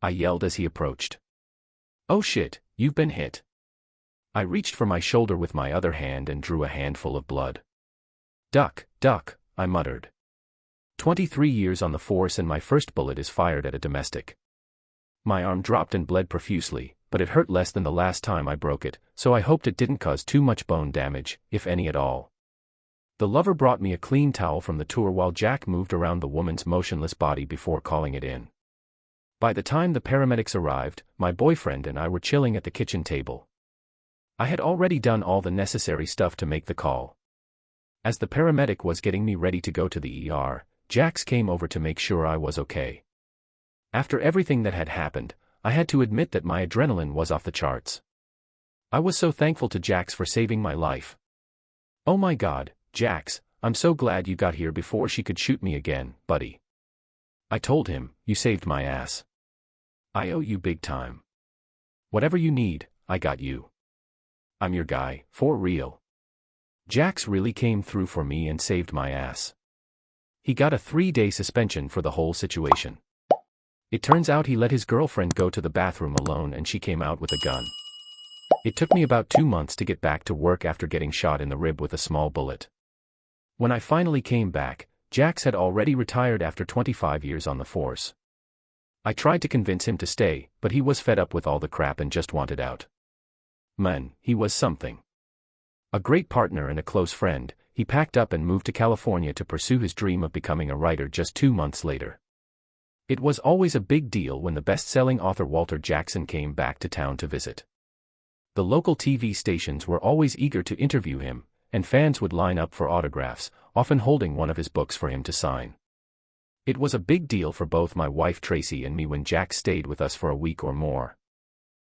I yelled as he approached. Oh shit, you've been hit. I reached for my shoulder with my other hand and drew a handful of blood. Duck, duck, I muttered. 23 years on the force and my first bullet is fired at a domestic. My arm dropped and bled profusely, but it hurt less than the last time I broke it, so I hoped it didn't cause too much bone damage, if any at all. The lover brought me a clean towel from the tour while Jack moved around the woman's motionless body before calling it in. By the time the paramedics arrived, my boyfriend and I were chilling at the kitchen table. I had already done all the necessary stuff to make the call. As the paramedic was getting me ready to go to the ER, Jax came over to make sure I was okay. After everything that had happened, I had to admit that my adrenaline was off the charts. I was so thankful to Jax for saving my life. Oh my God, Jax, I'm so glad you got here before she could shoot me again, buddy. I told him, you saved my ass. I owe you big time. Whatever you need, I got you. I'm your guy, for real. Jax really came through for me and saved my ass. He got a 3-day suspension for the whole situation. It turns out he let his girlfriend go to the bathroom alone and she came out with a gun. It took me about 2 months to get back to work after getting shot in the rib with a small bullet. When I finally came back, Jax had already retired after 25 years on the force. I tried to convince him to stay, but he was fed up with all the crap and just wanted out. Man, he was something. A great partner and a close friend, he packed up and moved to California to pursue his dream of becoming a writer just 2 months later. It was always a big deal when the best-selling author Walter Jackson came back to town to visit. The local TV stations were always eager to interview him, and fans would line up for autographs, often holding one of his books for him to sign. It was a big deal for both my wife Tracy and me when Jack stayed with us for a week or more.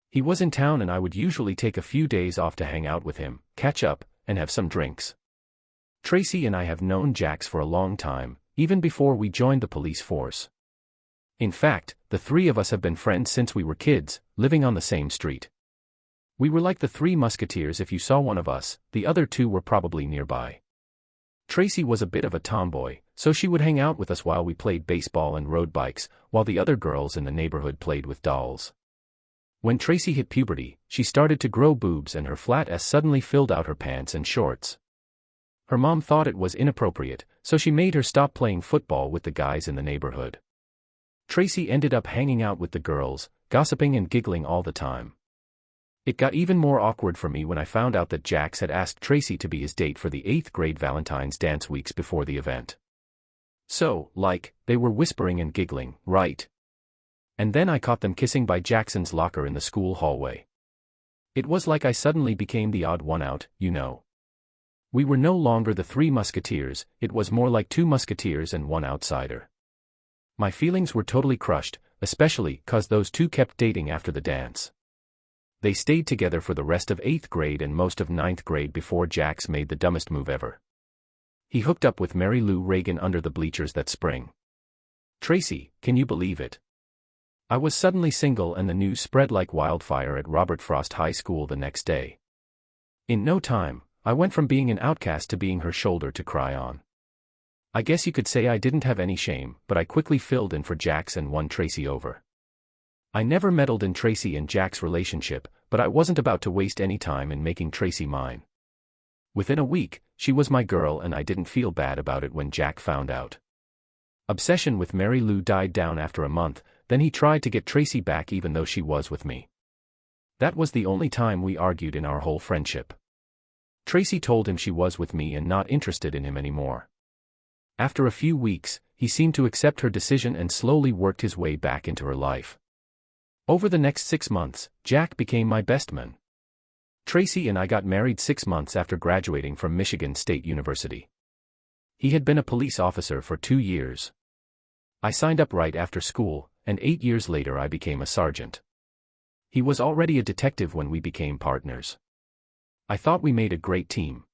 He was in town and I would usually take a few days off to hang out with him, catch up, and have some drinks. Tracy and I have known Jax for a long time, even before we joined the police force. In fact, the three of us have been friends since we were kids, living on the same street. We were like the Three Musketeers. If you saw one of us, the other two were probably nearby. Tracy was a bit of a tomboy, so she would hang out with us while we played baseball and rode bikes, while the other girls in the neighborhood played with dolls. When Tracy hit puberty, she started to grow boobs and her flat ass suddenly filled out her pants and shorts. Her mom thought it was inappropriate, so she made her stop playing football with the guys in the neighborhood. Tracy ended up hanging out with the girls, gossiping and giggling all the time. It got even more awkward for me when I found out that Jax had asked Tracy to be his date for the 8th grade Valentine's dance weeks before the event. So, they were whispering and giggling, right? And then I caught them kissing by Jackson's locker in the school hallway. It was like I suddenly became the odd one out, you know. We were no longer the Three Musketeers, it was more like two musketeers and one outsider. My feelings were totally crushed, especially 'cause those two kept dating after the dance. They stayed together for the rest of 8th grade and most of 9th grade before Jax made the dumbest move ever. He hooked up with Mary Lou Reagan under the bleachers that spring. Tracy, can you believe it? I was suddenly single and the news spread like wildfire at Robert Frost High School the next day. In no time, I went from being an outcast to being her shoulder to cry on. I guess you could say I didn't have any shame, but I quickly filled in for Jax and won Tracy over. I never meddled in Tracy and Jack's relationship, but I wasn't about to waste any time in making Tracy mine. Within a week, she was my girl and I didn't feel bad about it when Jack found out. Obsession with Mary Lou died down after a month, then he tried to get Tracy back even though she was with me. That was the only time we argued in our whole friendship. Tracy told him she was with me and not interested in him anymore. After a few weeks, he seemed to accept her decision and slowly worked his way back into her life. Over the next 6 months, Jack became my best man. Tracy and I got married 6 months after graduating from Michigan State University. He had been a police officer for 2 years. I signed up right after school, and 8 years later I became a sergeant. He was already a detective when we became partners. I thought we made a great team.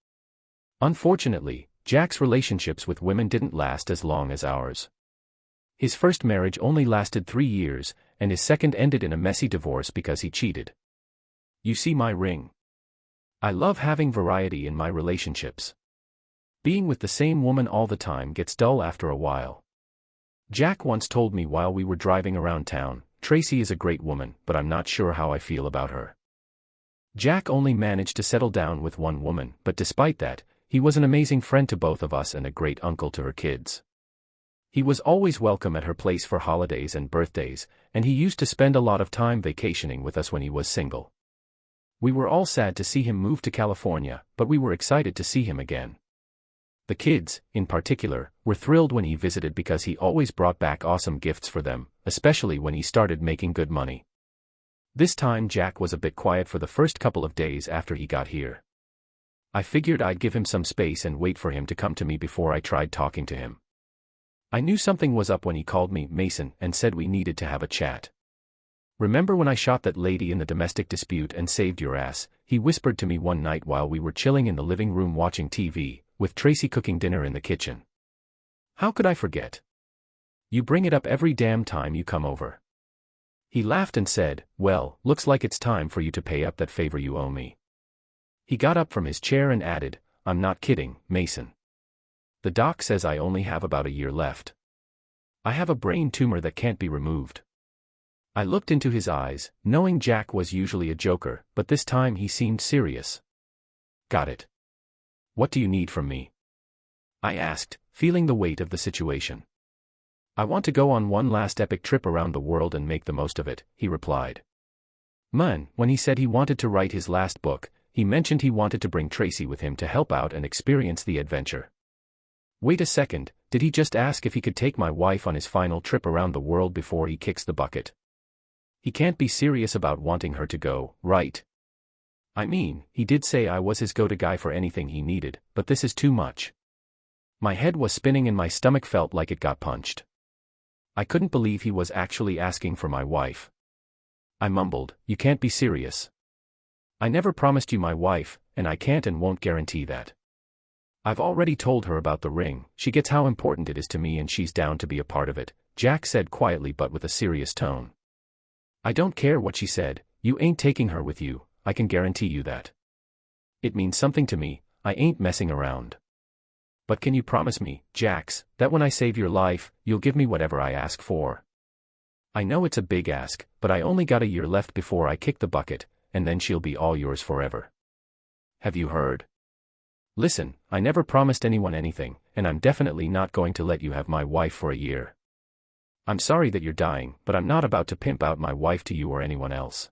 Unfortunately, Jack's relationships with women didn't last as long as ours. His first marriage only lasted 3 years, and his second ended in a messy divorce because he cheated. You see my ring? I love having variety in my relationships. Being with the same woman all the time gets dull after a while. Jack once told me while we were driving around town, Tracy is a great woman, but I'm not sure how I feel about her. Jack only managed to settle down with one woman, but despite that, he was an amazing friend to both of us and a great uncle to her kids. He was always welcome at her place for holidays and birthdays, and he used to spend a lot of time vacationing with us when he was single. We were all sad to see him move to California, but we were excited to see him again. The kids, in particular, were thrilled when he visited because he always brought back awesome gifts for them, especially when he started making good money. This time Jack was a bit quiet for the first couple of days after he got here. I figured I'd give him some space and wait for him to come to me before I tried talking to him. I knew something was up when he called me Mason and said we needed to have a chat. Remember when I shot that lady in the domestic dispute and saved your ass? He whispered to me one night while we were chilling in the living room watching TV, with Tracy cooking dinner in the kitchen. How could I forget? You bring it up every damn time you come over. He laughed and said, well, looks like it's time for you to pay up that favor you owe me. He got up from his chair and added, I'm not kidding, Mason. The doc says I only have about a year left. I have a brain tumor that can't be removed. I looked into his eyes, knowing Jack was usually a joker, but this time he seemed serious. Got it. What do you need from me? I asked, feeling the weight of the situation. I want to go on one last epic trip around the world and make the most of it, he replied. Man, when he said he wanted to write his last book, he mentioned he wanted to bring Tracy with him to help out and experience the adventure. Wait a second, did he just ask if he could take my wife on his final trip around the world before he kicks the bucket? He can't be serious about wanting her to go, right? I mean, he did say I was his go-to guy for anything he needed, but this is too much. My head was spinning and my stomach felt like it got punched. I couldn't believe he was actually asking for my wife. I mumbled, "You can't be serious. I never promised you my wife, and I can't and won't guarantee that. I've already told her about the ring, she gets how important it is to me and she's down to be a part of it," Jack said quietly but with a serious tone. "I don't care what she said, you ain't taking her with you, I can guarantee you that. It means something to me, I ain't messing around. But can you promise me, Jax, that when I save your life, you'll give me whatever I ask for? I know it's a big ask, but I only got a year left before I kick the bucket, and then she'll be all yours forever. Have you heard? Listen, I never promised anyone anything, and I'm definitely not going to let you have my wife for a year. I'm sorry that you're dying, but I'm not about to pimp out my wife to you or anyone else.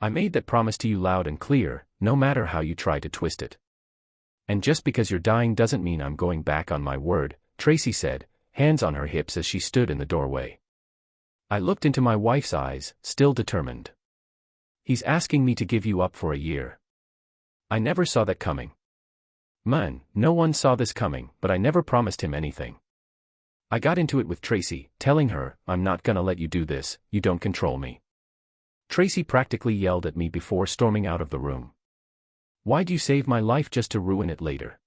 I made that promise to you loud and clear, no matter how you try to twist it. And just because you're dying doesn't mean I'm going back on my word," Tracy said, hands on her hips as she stood in the doorway. I looked into my wife's eyes, still determined. "He's asking me to give you up for a year. I never saw that coming. Man, no one saw this coming, but I never promised him anything. I got into it with Tracy, telling her, I'm not gonna let you do this, you don't control me. Tracy practically yelled at me before storming out of the room. Why'd you save my life just to ruin it later?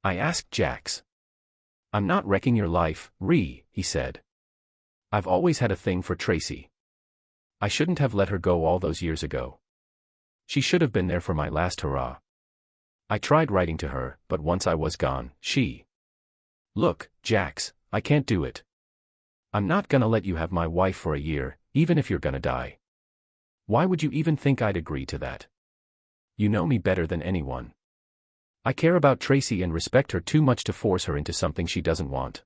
I asked Jax. I'm not wrecking your life, he said. I've always had a thing for Tracy. I shouldn't have let her go all those years ago. She should have been there for my last hurrah. I tried writing to her, but once I was gone, Look, Jax, I can't do it. I'm not gonna let you have my wife for a year, even if you're gonna die. Why would you even think I'd agree to that? You know me better than anyone. I care about Tracy and respect her too much to force her into something she doesn't want.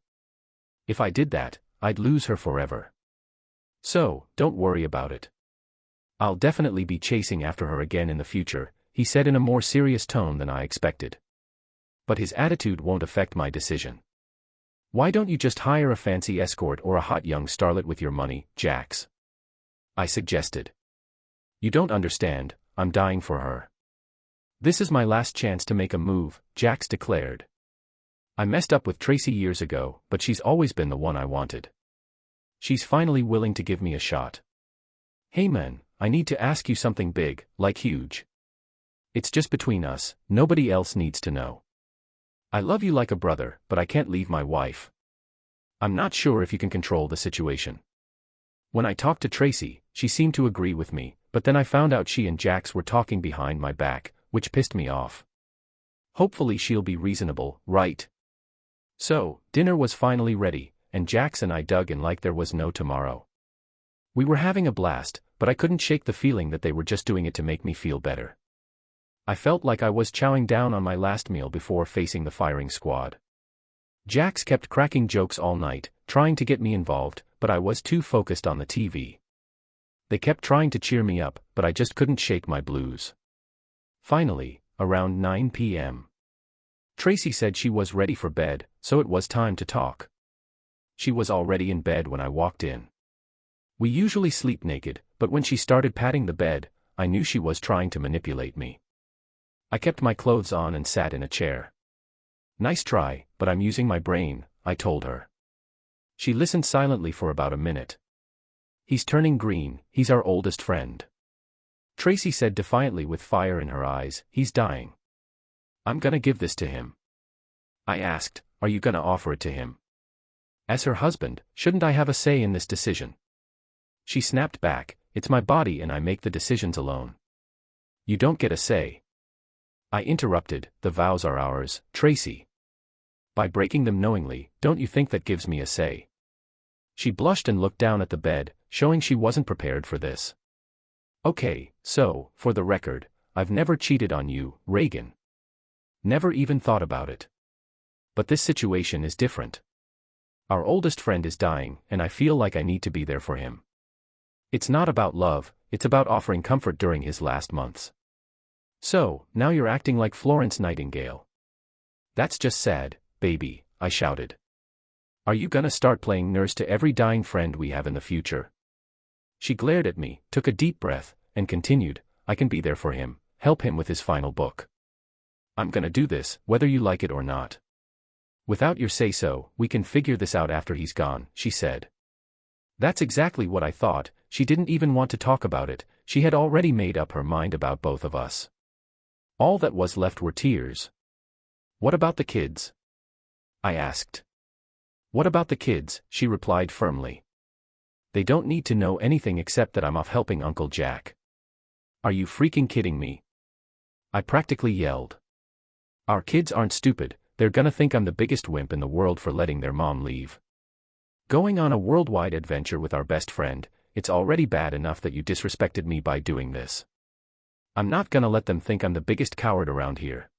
If I did that, I'd lose her forever. So, don't worry about it. I'll definitely be chasing after her again in the future, he said in a more serious tone than I expected. But his attitude won't affect my decision. Why don't you just hire a fancy escort or a hot young starlet with your money, Jax? I suggested. You don't understand, I'm dying for her. This is my last chance to make a move, Jax declared. I messed up with Tracy years ago, but she's always been the one I wanted. She's finally willing to give me a shot. Hey man, I need to ask you something big, like huge. It's just between us, nobody else needs to know. I love you like a brother, but I can't leave my wife. I'm not sure if you can control the situation. When I talked to Tracy, she seemed to agree with me, but then I found out she and Jax were talking behind my back, which pissed me off. Hopefully she'll be reasonable, right? So, dinner was finally ready, and Jax and I dug in like there was no tomorrow. We were having a blast, but I couldn't shake the feeling that they were just doing it to make me feel better. I felt like I was chowing down on my last meal before facing the firing squad. Jax kept cracking jokes all night, trying to get me involved, but I was too focused on the TV. They kept trying to cheer me up, but I just couldn't shake my blues. Finally, around 9 p.m. Tracy said she was ready for bed, so it was time to talk. She was already in bed when I walked in. We usually sleep naked, but when she started patting the bed, I knew she was trying to manipulate me. I kept my clothes on and sat in a chair. Nice try, but I'm using my brain, I told her. She listened silently for about a minute. He's turning green, he's our oldest friend. Tracy said defiantly with fire in her eyes, he's dying. I'm gonna give this to him. I asked, are you gonna offer it to him? As her husband, shouldn't I have a say in this decision? She snapped back, it's my body and I make the decisions alone. You don't get a say. I interrupted, the vows are ours, Tracy. By breaking them knowingly, don't you think that gives me a say? She blushed and looked down at the bed, showing she wasn't prepared for this. Okay, so, for the record, I've never cheated on you, Reagan. Never even thought about it. But this situation is different. Our oldest friend is dying, and I feel like I need to be there for him. It's not about love, it's about offering comfort during his last months. So, now you're acting like Florence Nightingale. That's just sad, baby, I shouted. Are you gonna start playing nurse to every dying friend we have in the future? She glared at me, took a deep breath, and continued, I can be there for him, help him with his final book. I'm gonna do this, whether you like it or not. Without your say-so, we can figure this out after he's gone, she said. That's exactly what I thought, she didn't even want to talk about it. She had already made up her mind about both of us. All that was left were tears. "What about the kids?" I asked. "What about the kids?" she replied firmly. "They don't need to know anything except that I'm off helping Uncle Jack." "Are you freaking kidding me?" I practically yelled. "Our kids aren't stupid, they're gonna think I'm the biggest wimp in the world for letting their mom leave. Going on a worldwide adventure with our best friend, it's already bad enough that you disrespected me by doing this. I'm not gonna let them think I'm the biggest coward around here.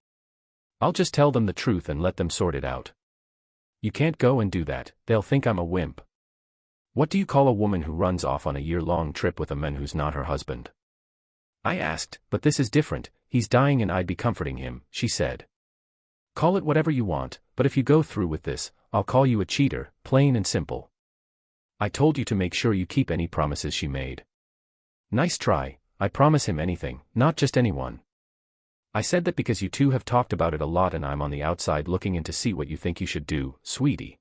I'll just tell them the truth and let them sort it out. You can't go and do that, they'll think I'm a wimp. What do you call a woman who runs off on a year-long trip with a man who's not her husband?" I asked. "But this is different, he's dying and I'd be comforting him," she said. "Call it whatever you want, but if you go through with this, I'll call you a cheater, plain and simple. I told you to make sure you keep any promises she made." "Nice try, I promise him anything, not just anyone. I said that because you two have talked about it a lot and I'm on the outside looking in to see what you think you should do, sweetie.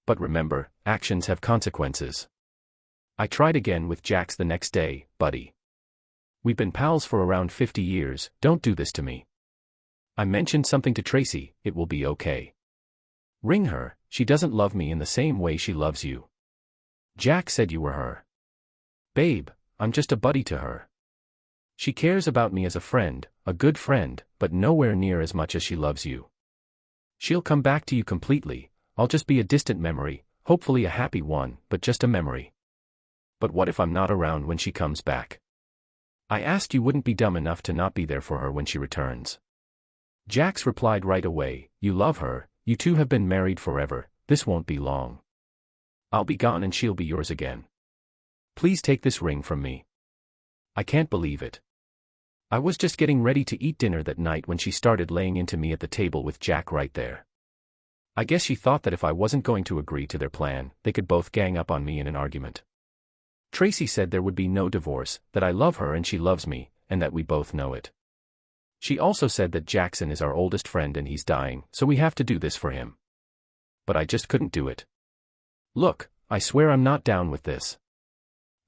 But remember, actions have consequences. I tried again with Jax the next day, buddy. We've been pals for around 50 years, don't do this to me. I mentioned something to Tracy, it will be okay. Ring her, she doesn't love me in the same way she loves you. Jack said you were her. Babe, I'm just a buddy to her. She cares about me as a friend, a good friend, but nowhere near as much as she loves you. She'll come back to you completely, I'll just be a distant memory, hopefully a happy one, but just a memory. But what if I'm not around when she comes back? I asked you wouldn't be dumb enough to not be there for her when she returns. Jax replied right away, you love her, you two have been married forever, this won't be long. I'll be gone and she'll be yours again. Please take this ring from me. I can't believe it. I was just getting ready to eat dinner that night when she started laying into me at the table with Jack right there. I guess she thought that if I wasn't going to agree to their plan, they could both gang up on me in an argument. Tracy said there would be no divorce, that I love her and she loves me, and that we both know it. She also said that Jackson is our oldest friend and he's dying, so we have to do this for him. But I just couldn't do it. Look, I swear I'm not down with this.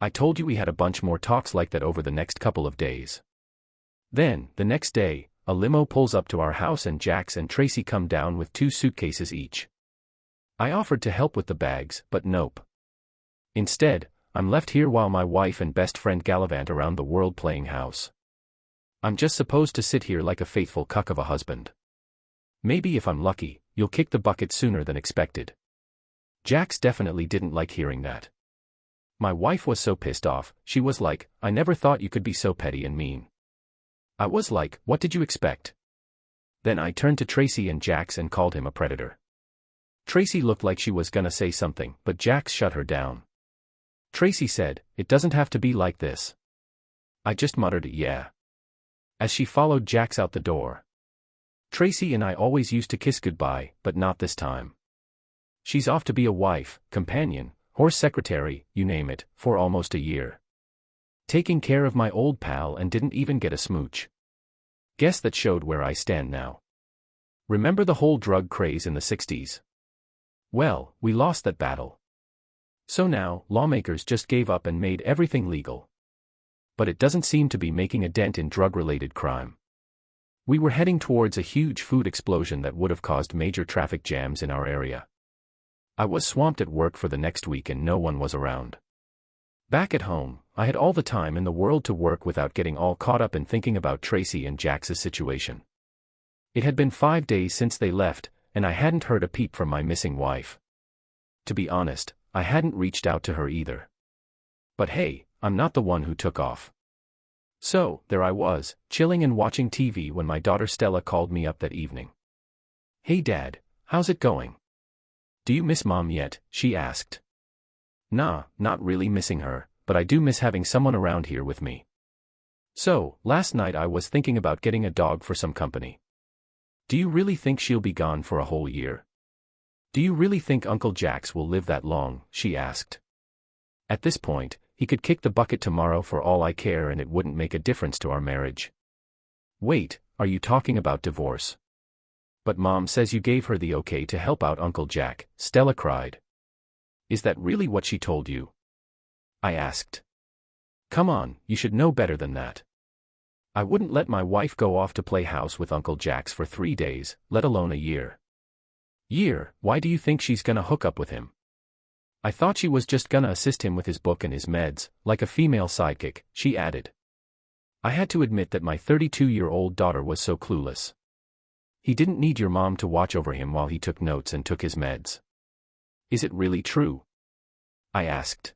I told you we had a bunch more talks like that over the next couple of days. Then, the next day, a limo pulls up to our house and Jax and Tracy come down with 2 suitcases each. I offered to help with the bags, but nope. Instead, I'm left here while my wife and best friend gallivant around the world playing house. I'm just supposed to sit here like a faithful cuck of a husband. Maybe if I'm lucky, you'll kick the bucket sooner than expected. Jax definitely didn't like hearing that. My wife was so pissed off, she was like, I never thought you could be so petty and mean. I was like, what did you expect? Then I turned to Tracy and Jax and called him a predator. Tracy looked like she was gonna say something, but Jax shut her down. Tracy said, it doesn't have to be like this. I just muttered, yeah. As she followed Jax out the door. Tracy and I always used to kiss goodbye, but not this time. She's off to be a wife, companion, horse secretary, you name it, for almost a year. Taking care of my old pal and didn't even get a smooch. Guess that showed where I stand now. Remember the whole drug craze in the 60s? Well, we lost that battle. So now, lawmakers just gave up and made everything legal. But it doesn't seem to be making a dent in drug-related crime. We were heading towards a huge food explosion that would have caused major traffic jams in our area. I was swamped at work for the next week and no one was around. Back at home, I had all the time in the world to work without getting all caught up in thinking about Tracy and Jax's situation. It had been 5 days since they left, and I hadn't heard a peep from my missing wife. To be honest, I hadn't reached out to her either. But hey, I'm not the one who took off. So, there I was, chilling and watching TV when my daughter Stella called me up that evening. Hey Dad, how's it going? Do you miss Mom yet? She asked. Nah, not really missing her, but I do miss having someone around here with me. So, last night I was thinking about getting a dog for some company. Do you really think she'll be gone for a whole year? Do you really think Uncle Jax will live that long? She asked. At this point, he could kick the bucket tomorrow for all I care and it wouldn't make a difference to our marriage. Wait, are you talking about divorce? But Mom says you gave her the okay to help out Uncle Jack, Stella cried. Is that really what she told you? I asked. Come on, you should know better than that. I wouldn't let my wife go off to play house with Uncle Jax for 3 days, let alone a year. Why do you think she's gonna hook up with him? I thought she was just gonna assist him with his book and his meds, like a female sidekick, she added. I had to admit that my 32-year-old daughter was so clueless. He didn't need your mom to watch over him while he took notes and took his meds. Is it really true? I asked.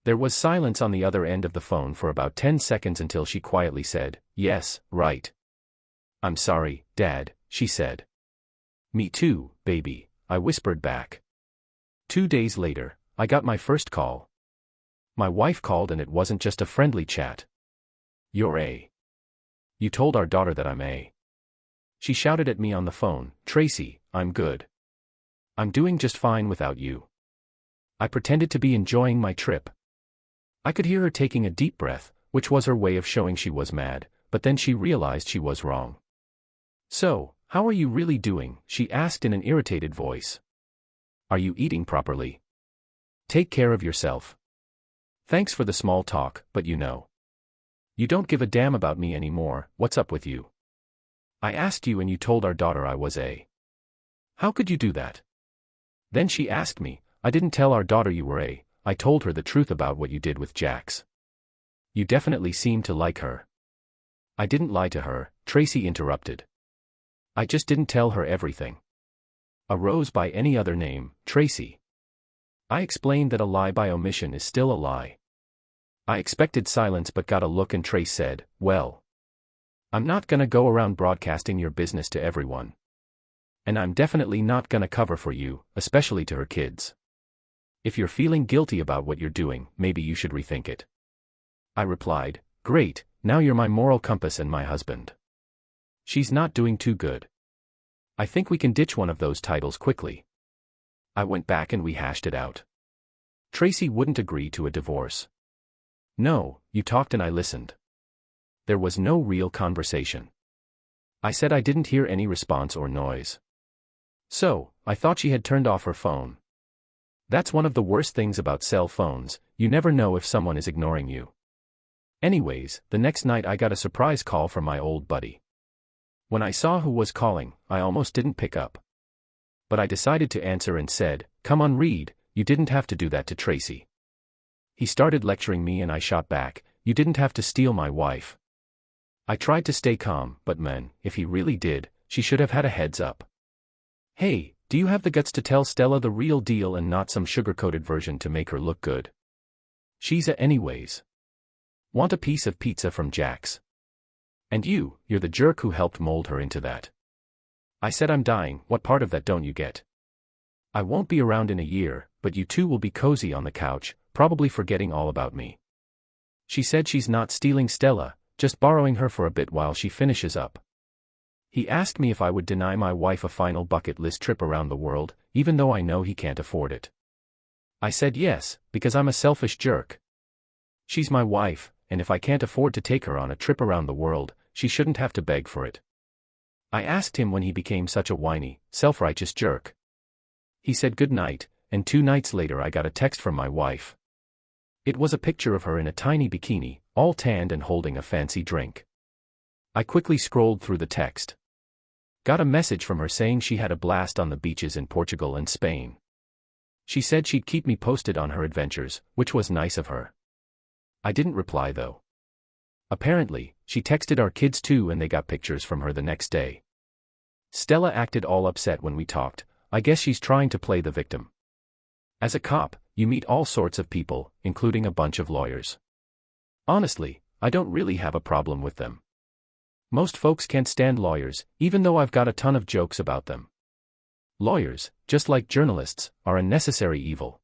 There was silence on the other end of the phone for about 10 seconds until she quietly said, yes, right. I'm sorry, Dad, she said. Me too, baby, I whispered back. 2 days later, I got my first call. My wife called and it wasn't just a friendly chat. You're A. You told our daughter that I'm A. She shouted at me on the phone, Tracy, I'm good. I'm doing just fine without you. I pretended to be enjoying my trip. I could hear her taking a deep breath, which was her way of showing she was mad, but then she realized she was wrong. So, how are you really doing? She asked in an irritated voice. Are you eating properly? Take care of yourself. Thanks for the small talk, but you know. You don't give a damn about me anymore, what's up with you? I asked you and you told our daughter I was A. How could you do that? Then she asked me, I didn't tell our daughter you were A, I told her the truth about what you did with Jax. You definitely seem to like her. I didn't lie to her, Tracy interrupted. I just didn't tell her everything. A rose by any other name, Tracy. I explained that a lie by omission is still a lie. I expected silence but got a look and Trace said, well. I'm not gonna go around broadcasting your business to everyone. And I'm definitely not gonna cover for you, especially to her kids. If you're feeling guilty about what you're doing, maybe you should rethink it. I replied, great, now you're my moral compass and my husband. She's not doing too good. I think we can ditch one of those titles quickly. I went back and we hashed it out. Tracy wouldn't agree to a divorce. No, you talked and I listened. There was no real conversation. I said I didn't hear any response or noise. So, I thought she had turned off her phone. That's one of the worst things about cell phones, you never know if someone is ignoring you. Anyways, the next night I got a surprise call from my old buddy. When I saw who was calling, I almost didn't pick up. But I decided to answer and said, come on Reed, you didn't have to do that to Tracy. He started lecturing me and I shot back, you didn't have to steal my wife. I tried to stay calm, but man, if he really did, she should have had a heads up. Hey, do you have the guts to tell Stella the real deal and not some sugar-coated version to make her look good? She's a anyways. Want a piece of pizza from Jax? And you're the jerk who helped mold her into that. I said I'm dying, what part of that don't you get? I won't be around in a year, but you two will be cozy on the couch, probably forgetting all about me. She said she's not stealing Stella, just borrowing her for a bit while she finishes up. He asked me if I would deny my wife a final bucket list trip around the world, even though I know he can't afford it. I said yes, because I'm a selfish jerk. She's my wife, and if I can't afford to take her on a trip around the world, she shouldn't have to beg for it. I asked him when he became such a whiny, self-righteous jerk. He said good night, and 2 nights later I got a text from my wife. It was a picture of her in a tiny bikini, all tanned and holding a fancy drink. I quickly scrolled through the text. Got a message from her saying she had a blast on the beaches in Portugal and Spain. She said she'd keep me posted on her adventures, which was nice of her. I didn't reply though. Apparently, she texted our kids too and they got pictures from her the next day. Stella acted all upset when we talked, I guess she's trying to play the victim. As a cop, you meet all sorts of people, including a bunch of lawyers. Honestly, I don't really have a problem with them. Most folks can't stand lawyers, even though I've got a ton of jokes about them. Lawyers, just like journalists, are a necessary evil.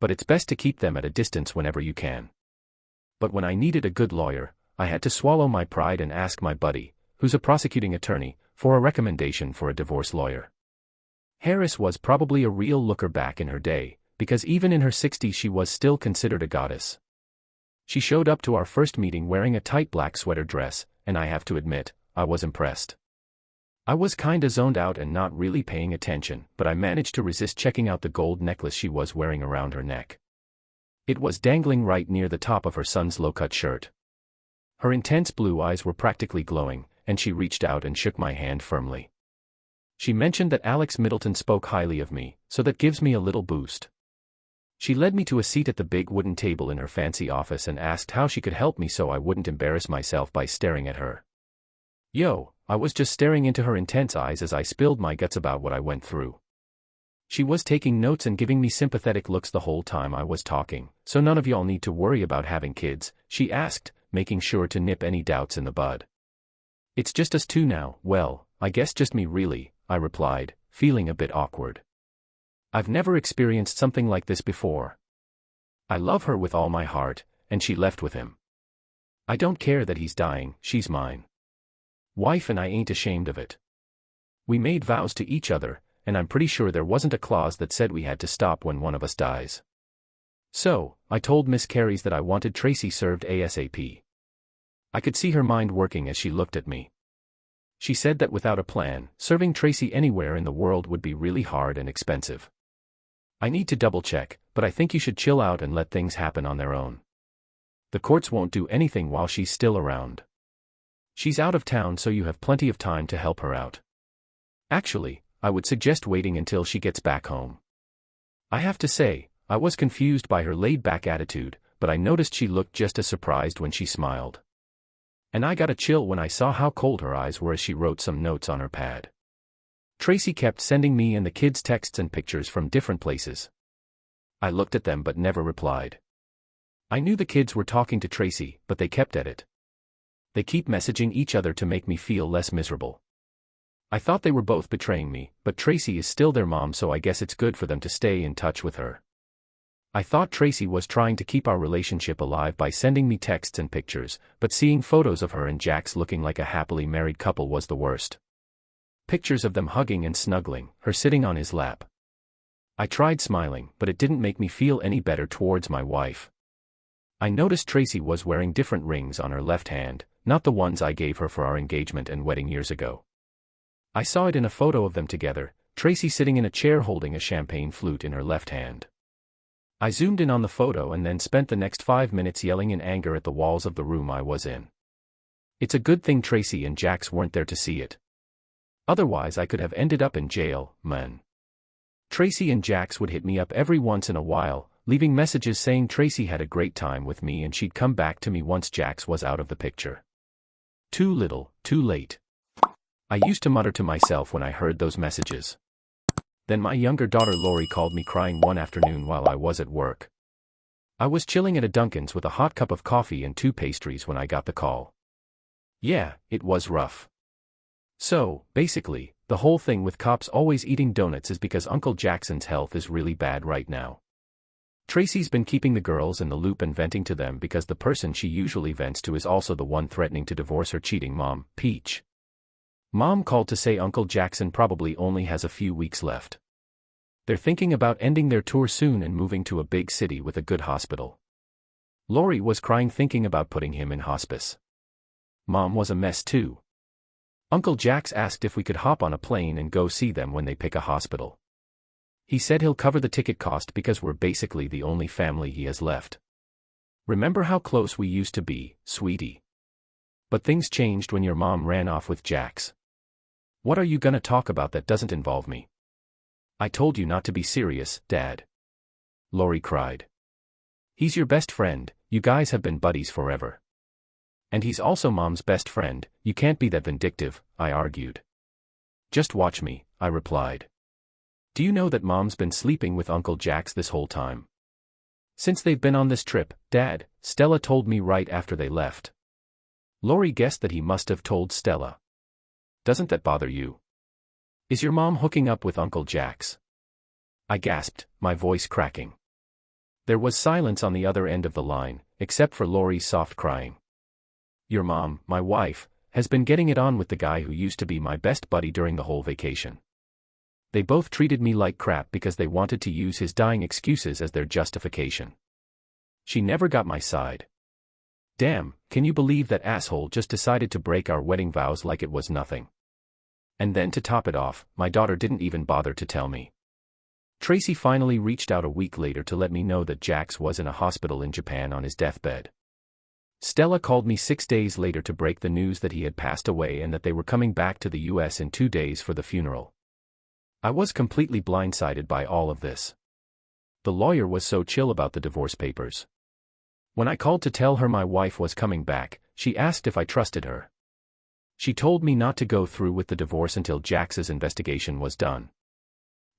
But it's best to keep them at a distance whenever you can. But when I needed a good lawyer, I had to swallow my pride and ask my buddy, who's a prosecuting attorney, for a recommendation for a divorce lawyer. Harris was probably a real looker back in her day, because even in her 60s she was still considered a goddess. She showed up to our first meeting wearing a tight black sweater dress, and I have to admit, I was impressed. I was kinda zoned out and not really paying attention, but I managed to resist checking out the gold necklace she was wearing around her neck. It was dangling right near the top of her son's low-cut shirt. Her intense blue eyes were practically glowing, and she reached out and shook my hand firmly. She mentioned that Alex Middleton spoke highly of me, so that gives me a little boost. She led me to a seat at the big wooden table in her fancy office and asked how she could help me so I wouldn't embarrass myself by staring at her. Yo, I was just staring into her intense eyes as I spilled my guts about what I went through. She was taking notes and giving me sympathetic looks the whole time I was talking. So none of y'all need to worry about having kids, she asked, making sure to nip any doubts in the bud. It's just us two now. Well, I guess just me really, I replied, feeling a bit awkward. I've never experienced something like this before. I love her with all my heart, and she left with him. I don't care that he's dying, she's mine. Wife, and I ain't ashamed of it. We made vows to each other, and I'm pretty sure there wasn't a clause that said we had to stop when one of us dies. So, I told Miss Carries that I wanted Tracy served ASAP. I could see her mind working as she looked at me. She said that without a plan, serving Tracy anywhere in the world would be really hard and expensive. I need to double-check, but I think you should chill out and let things happen on their own. The courts won't do anything while she's still around. She's out of town, so you have plenty of time to help her out. Actually, I would suggest waiting until she gets back home. I have to say, I was confused by her laid-back attitude, but I noticed she looked just as surprised when she smiled. And I got a chill when I saw how cold her eyes were as she wrote some notes on her pad. Tracy kept sending me and the kids texts and pictures from different places. I looked at them but never replied. I knew the kids were talking to Tracy, but they kept at it. They keep messaging each other to make me feel less miserable. I thought they were both betraying me, but Tracy is still their mom, so I guess it's good for them to stay in touch with her. I thought Tracy was trying to keep our relationship alive by sending me texts and pictures, but seeing photos of her and Jax looking like a happily married couple was the worst. Pictures of them hugging and snuggling, her sitting on his lap. I tried smiling, but it didn't make me feel any better towards my wife. I noticed Tracy was wearing different rings on her left hand, not the ones I gave her for our engagement and wedding years ago. I saw it in a photo of them together, Tracy sitting in a chair holding a champagne flute in her left hand. I zoomed in on the photo and then spent the next 5 minutes yelling in anger at the walls of the room I was in. It's a good thing Tracy and Jax weren't there to see it. Otherwise I could have ended up in jail, man. Tracy and Jax would hit me up every once in a while, leaving messages saying Tracy had a great time with me and she'd come back to me once Jax was out of the picture. Too little, too late. I used to mutter to myself when I heard those messages. Then my younger daughter Lori called me crying one afternoon while I was at work. I was chilling at a Dunkin's with a hot cup of coffee and 2 pastries when I got the call. Yeah, it was rough. So, basically, the whole thing with cops always eating donuts is because Uncle Jackson's health is really bad right now. Tracy's been keeping the girls in the loop and venting to them because the person she usually vents to is also the one threatening to divorce her cheating mom, Peach. Mom called to say Uncle Jackson probably only has a few weeks left. They're thinking about ending their tour soon and moving to a big city with a good hospital. Lori was crying thinking about putting him in hospice. Mom was a mess too. Uncle Jax asked if we could hop on a plane and go see them when they pick a hospital. He said he'll cover the ticket cost because we're basically the only family he has left. Remember how close we used to be, sweetie? But things changed when your mom ran off with Jax. What are you gonna talk about that doesn't involve me? I told you not to be serious, Dad. Lori cried. He's your best friend, you guys have been buddies forever. And he's also Mom's best friend, you can't be that vindictive, I argued. Just watch me, I replied. Do you know that Mom's been sleeping with Uncle Jax this whole time? Since they've been on this trip, Dad, Stella told me right after they left. Lori guessed that he must have told Stella. Doesn't that bother you? Is your mom hooking up with Uncle Jax? I gasped, my voice cracking. There was silence on the other end of the line, except for Lori's soft crying. Your mom, my wife, has been getting it on with the guy who used to be my best buddy during the whole vacation. They both treated me like crap because they wanted to use his dying excuses as their justification. She never got my side. Damn, can you believe that asshole just decided to break our wedding vows like it was nothing? And then to top it off, my daughter didn't even bother to tell me. Tracy finally reached out a week later to let me know that Jax was in a hospital in Japan on his deathbed. Stella called me 6 days later to break the news that he had passed away and that they were coming back to the US in 2 days for the funeral. I was completely blindsided by all of this. The lawyer was so chill about the divorce papers. When I called to tell her my wife was coming back, she asked if I trusted her. She told me not to go through with the divorce until Jax's investigation was done.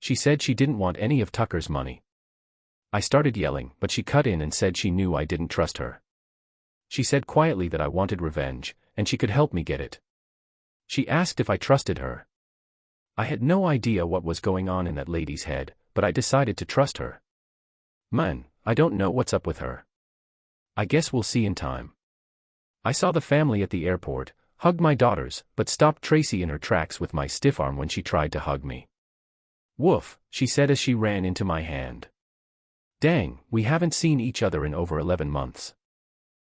She said she didn't want any of Tucker's money. I started yelling, but she cut in and said she knew I didn't trust her. She said quietly that I wanted revenge, and she could help me get it. She asked if I trusted her. I had no idea what was going on in that lady's head, but I decided to trust her. Man, I don't know what's up with her. I guess we'll see in time. I saw the family at the airport, hugged my daughters, but stopped Tracy in her tracks with my stiff arm when she tried to hug me. Woof, she said as she ran into my hand. Dang, we haven't seen each other in over 11 months.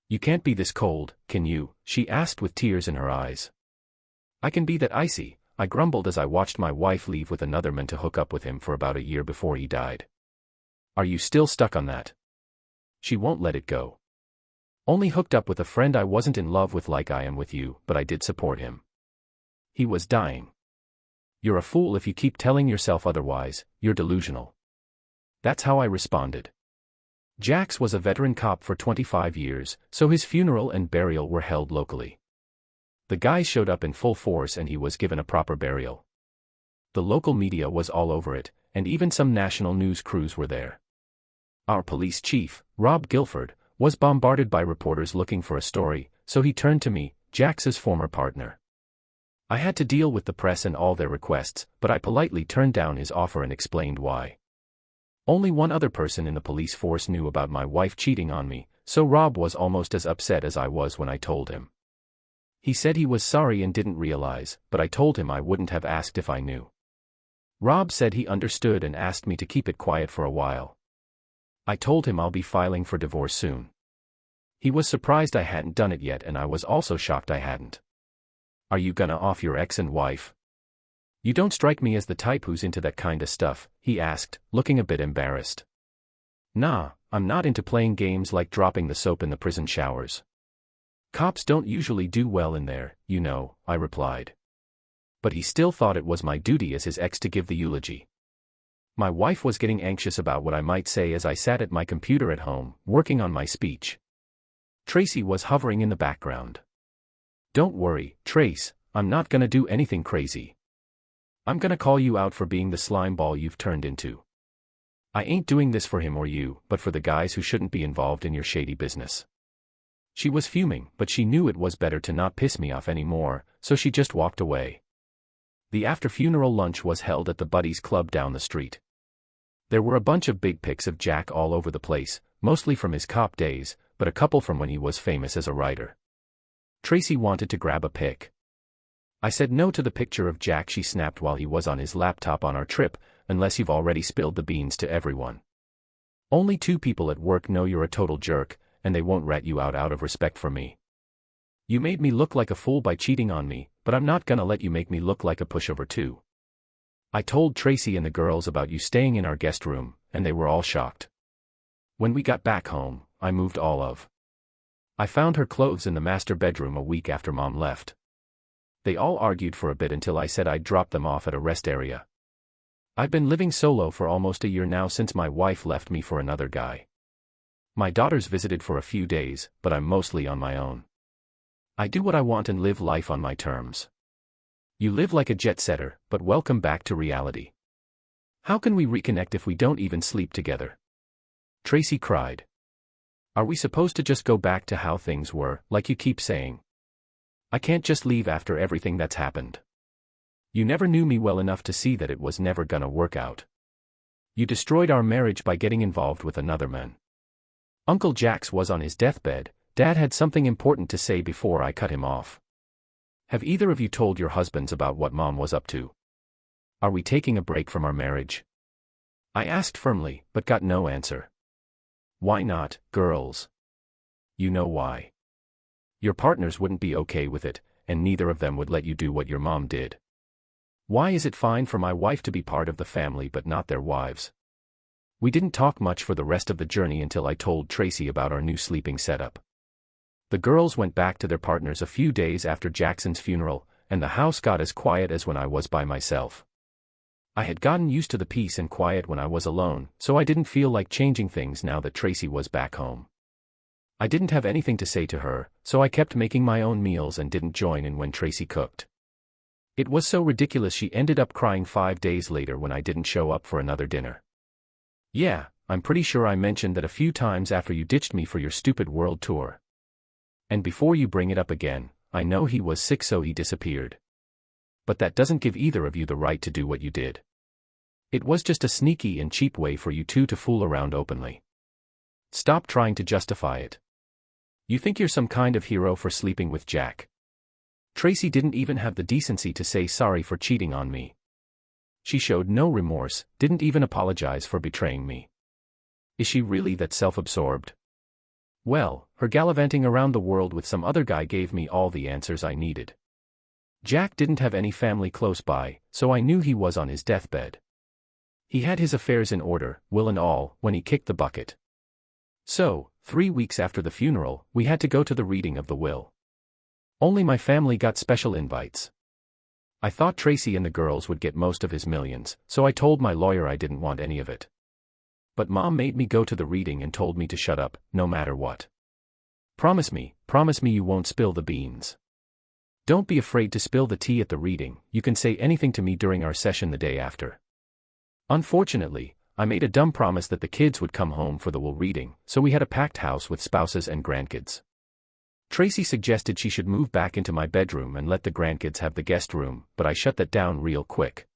You can't be this cold, can you? She asked with tears in her eyes. I can be that icy, I grumbled as I watched my wife leave with another man to hook up with him for about a year before he died. Are you still stuck on that? She won't let it go. Only hooked up with a friend I wasn't in love with like I am with you, but I did support him. He was dying. You're a fool if you keep telling yourself otherwise, you're delusional. That's how I responded. Jax was a veteran cop for 25 years, so his funeral and burial were held locally. The guys showed up in full force and he was given a proper burial. The local media was all over it, and even some national news crews were there. Our police chief, Rob Guilford, was bombarded by reporters looking for a story, so he turned to me, Jax's former partner. I had to deal with the press and all their requests, but I politely turned down his offer and explained why. Only one other person in the police force knew about my wife cheating on me, so Rob was almost as upset as I was when I told him. He said he was sorry and didn't realize, but I told him I wouldn't have asked if I knew. Rob said he understood and asked me to keep it quiet for a while. I told him I'll be filing for divorce soon. He was surprised I hadn't done it yet and I was also shocked I hadn't. Are you gonna off your ex and wife? You don't strike me as the type who's into that kinda stuff, he asked, looking a bit embarrassed. Nah, I'm not into playing games like dropping the soap in the prison showers. Cops don't usually do well in there, you know, I replied. But he still thought it was my duty as his ex to give the eulogy. My wife was getting anxious about what I might say as I sat at my computer at home, working on my speech. Tracy was hovering in the background. Don't worry, Trace, I'm not gonna do anything crazy. I'm gonna call you out for being the slime ball you've turned into. I ain't doing this for him or you, but for the guys who shouldn't be involved in your shady business. She was fuming, but she knew it was better to not piss me off anymore, so she just walked away. The after-funeral lunch was held at the Buddies Club down the street. There were a bunch of big pics of Jack all over the place, mostly from his cop days, but a couple from when he was famous as a writer. Tracy wanted to grab a pic. I said no to the picture of Jack she snapped while he was on his laptop on our trip, unless you've already spilled the beans to everyone. Only 2 people at work know you're a total jerk, and they won't rat you out of respect for me. You made me look like a fool by cheating on me, but I'm not gonna let you make me look like a pushover too. I told Tracy and the girls about you staying in our guest room, and they were all shocked. When we got back home, I moved all of. I found her clothes in the master bedroom a week after Mom left. They all argued for a bit until I said I'd drop them off at a rest area. I've been living solo for almost a year now since my wife left me for another guy. My daughters visited for a few days, but I'm mostly on my own. I do what I want and live life on my terms. You live like a jet setter, but welcome back to reality. How can we reconnect if we don't even sleep together? Tracy cried. Are we supposed to just go back to how things were, like you keep saying? I can't just leave after everything that's happened. You never knew me well enough to see that it was never gonna work out. You destroyed our marriage by getting involved with another man. Uncle Jax was on his deathbed. Dad had something important to say before I cut him off. Have either of you told your husbands about what Mom was up to? Are we taking a break from our marriage? I asked firmly, but got no answer. Why not, girls? You know why. Your partners wouldn't be okay with it, and neither of them would let you do what your mom did. Why is it fine for my wife to be part of the family but not their wives? We didn't talk much for the rest of the journey until I told Tracy about our new sleeping setup. The girls went back to their partners a few days after Jackson's funeral, and the house got as quiet as when I was by myself. I had gotten used to the peace and quiet when I was alone, so I didn't feel like changing things now that Tracy was back home. I didn't have anything to say to her, so I kept making my own meals and didn't join in when Tracy cooked. It was so ridiculous she ended up crying 5 days later when I didn't show up for another dinner. Yeah, I'm pretty sure I mentioned that a few times after you ditched me for your stupid world tour. And before you bring it up again, I know he was sick so he disappeared. But that doesn't give either of you the right to do what you did. It was just a sneaky and cheap way for you two to fool around openly. Stop trying to justify it. You think you're some kind of hero for sleeping with Jack. Tracy didn't even have the decency to say sorry for cheating on me. She showed no remorse, didn't even apologize for betraying me. Is she really that self-absorbed? Well, her gallivanting around the world with some other guy gave me all the answers I needed. Jack didn't have any family close by, so I knew he was on his deathbed. He had his affairs in order, will and all, when he kicked the bucket. So, 3 weeks after the funeral, we had to go to the reading of the will. Only my family got special invites. I thought Tracy and the girls would get most of his millions, so I told my lawyer I didn't want any of it. But Mom made me go to the reading and told me to shut up, no matter what. Promise me you won't spill the beans. Don't be afraid to spill the tea at the reading, you can say anything to me during our session the day after. Unfortunately, I made a dumb promise that the kids would come home for the will reading, so we had a packed house with spouses and grandkids. Tracy suggested she should move back into my bedroom and let the grandkids have the guest room, but I shut that down real quick.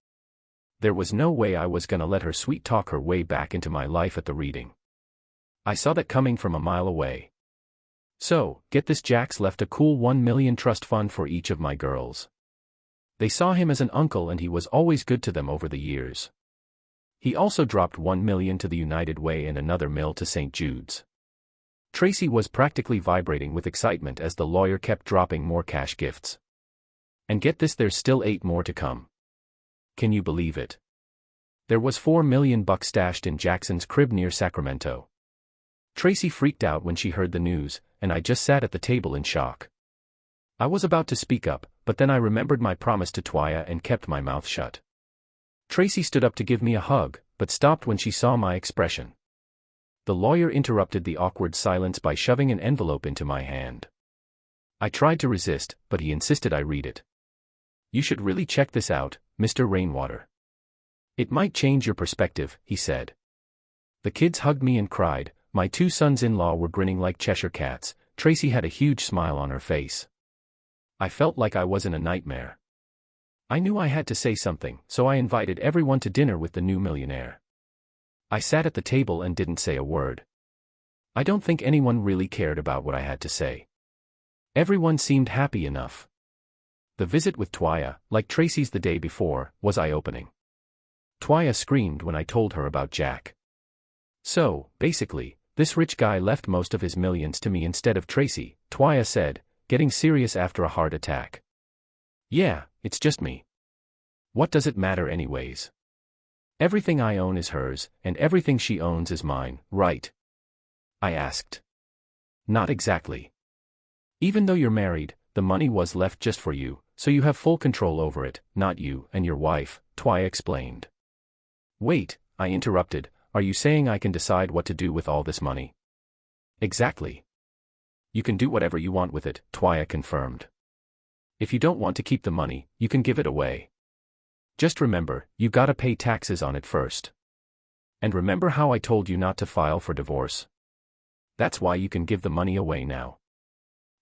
There was no way I was gonna let her sweet talk her way back into my life at the reading. I saw that coming from a mile away. So, get this, Jack's left a cool $1 million trust fund for each of my girls. They saw him as an uncle and he was always good to them over the years. He also dropped $1 million to the United Way and another $1 million to St. Jude's. Tracy was practically vibrating with excitement as the lawyer kept dropping more cash gifts. And get this, there's still 8 more to come. Can you believe it? There was $4 million stashed in Jackson's crib near Sacramento. Tracy freaked out when she heard the news, and I just sat at the table in shock. I was about to speak up, but then I remembered my promise to Twaya and kept my mouth shut. Tracy stood up to give me a hug, but stopped when she saw my expression. The lawyer interrupted the awkward silence by shoving an envelope into my hand. I tried to resist, but he insisted I read it. You should really check this out, Mr. Rainwater. It might change your perspective, he said. The kids hugged me and cried. My 2 sons-in-law were grinning like Cheshire cats. Tracy had a huge smile on her face. I felt like I was in a nightmare. I knew I had to say something, so I invited everyone to dinner with the new millionaire. I sat at the table and didn't say a word. I don't think anyone really cared about what I had to say. Everyone seemed happy enough. The visit with Twaya, like Tracy's the day before, was eye-opening. Twaya screamed when I told her about Jack. So, basically, this rich guy left most of his millions to me instead of Tracy, Twaya said, getting serious after a heart attack. Yeah, it's just me. What does it matter anyways? Everything I own is hers, and everything she owns is mine, right? I asked. Not exactly. Even though you're married, the money was left just for you, so you have full control over it, not you and your wife, Twaya explained. Wait, I interrupted, are you saying I can decide what to do with all this money? Exactly. You can do whatever you want with it, Twaya confirmed. If you don't want to keep the money, you can give it away. Just remember, you gotta pay taxes on it first. And remember how I told you not to file for divorce? That's why you can give the money away now.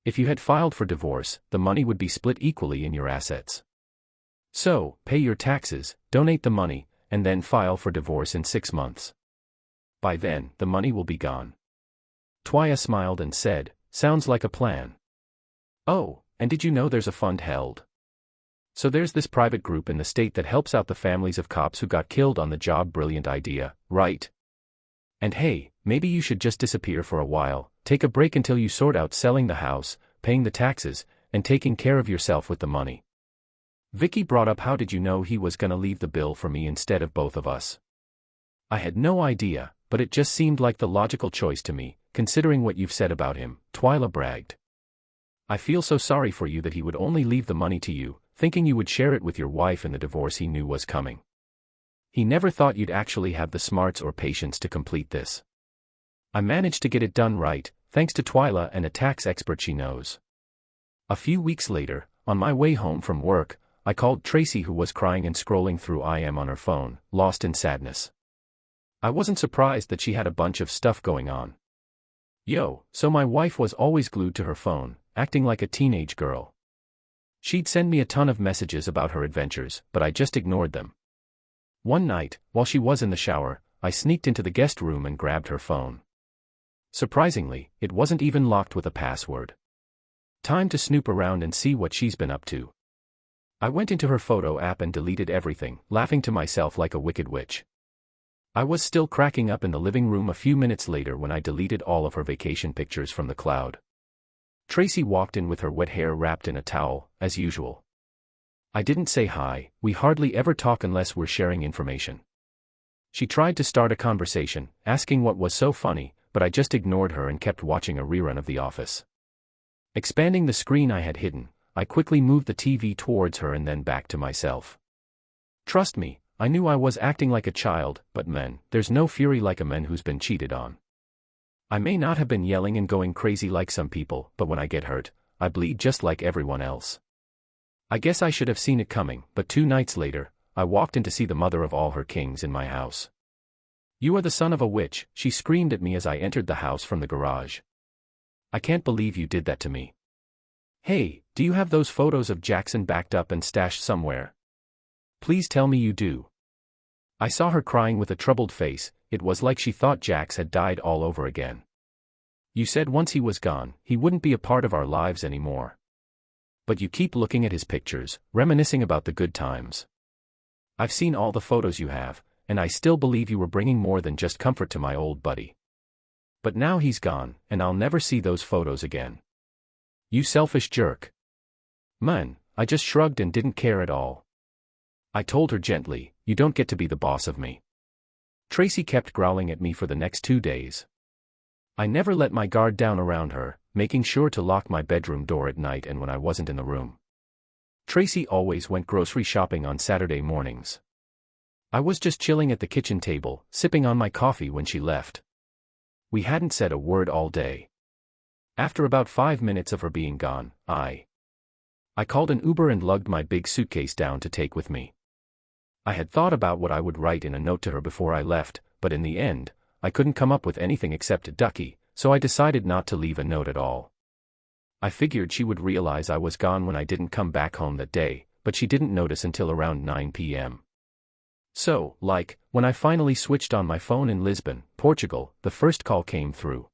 If you had filed for divorce, the money would be split equally in your assets. So, pay your taxes, donate the money, and then file for divorce in 6 months. By then, the money will be gone. Twaya smiled and said, sounds like a plan. Oh, and did you know there's a fund held? So there's this private group in the state that helps out the families of cops who got killed on the job. Brilliant idea, right? And hey, maybe you should just disappear for a while, take a break until you sort out selling the house, paying the taxes, and taking care of yourself with the money. Vicky brought up how did you know he was gonna leave the bill for me instead of both of us? I had no idea, but it just seemed like the logical choice to me, considering what you've said about him," Twyla bragged. "I feel so sorry for you that he would only leave the money to you, thinking you would share it with your wife in the divorce he knew was coming. He never thought you'd actually have the smarts or patience to complete this. I managed to get it done right, thanks to Twyla and a tax expert she knows." A few weeks later, on my way home from work, I called Tracy, who was crying and scrolling through IM on her phone, lost in sadness. I wasn't surprised that she had a bunch of stuff going on. So my wife was always glued to her phone, acting like a teenage girl. She'd send me a ton of messages about her adventures, but I just ignored them. One night, while she was in the shower, I sneaked into the guest room and grabbed her phone. Surprisingly, it wasn't even locked with a password. Time to snoop around and see what she's been up to. I went into her photo app and deleted everything, laughing to myself like a wicked witch. I was still cracking up in the living room a few minutes later when I deleted all of her vacation pictures from the cloud. Tracy walked in with her wet hair wrapped in a towel, as usual. I didn't say hi, we hardly ever talk unless we're sharing information. She tried to start a conversation, asking what was so funny, but I just ignored her and kept watching a rerun of The Office. Expanding the screen I had hidden, I quickly moved the TV towards her and then back to myself. Trust me, I knew I was acting like a child, but man, there's no fury like a man who's been cheated on. I may not have been yelling and going crazy like some people, but when I get hurt, I bleed just like everyone else. I guess I should have seen it coming, but 2 nights later, I walked in to see the mother of all her kings in my house. "You are the son of a witch," she screamed at me as I entered the house from the garage. "I can't believe you did that to me. Hey, do you have those photos of Jackson backed up and stashed somewhere? Please tell me you do." I saw her crying with a troubled face. It was like she thought Jax had died all over again. "You said once he was gone, he wouldn't be a part of our lives anymore. But you keep looking at his pictures, reminiscing about the good times. I've seen all the photos you have, and I still believe you were bringing more than just comfort to my old buddy. But now he's gone, and I'll never see those photos again. You selfish jerk." Man, I just shrugged and didn't care at all. I told her gently, "You don't get to be the boss of me." Tracy kept growling at me for the next 2 days. I never let my guard down around her, making sure to lock my bedroom door at night and when I wasn't in the room. Tracy always went grocery shopping on Saturday mornings. I was just chilling at the kitchen table, sipping on my coffee when she left. We hadn't said a word all day. After about 5 minutes of her being gone, I called an Uber and lugged my big suitcase down to take with me. I had thought about what I would write in a note to her before I left, but in the end, I couldn't come up with anything except "Ducky," so I decided not to leave a note at all. I figured she would realize I was gone when I didn't come back home that day, but she didn't notice until around 9 p.m. So, when I finally switched on my phone in Lisbon, Portugal, the first call came through.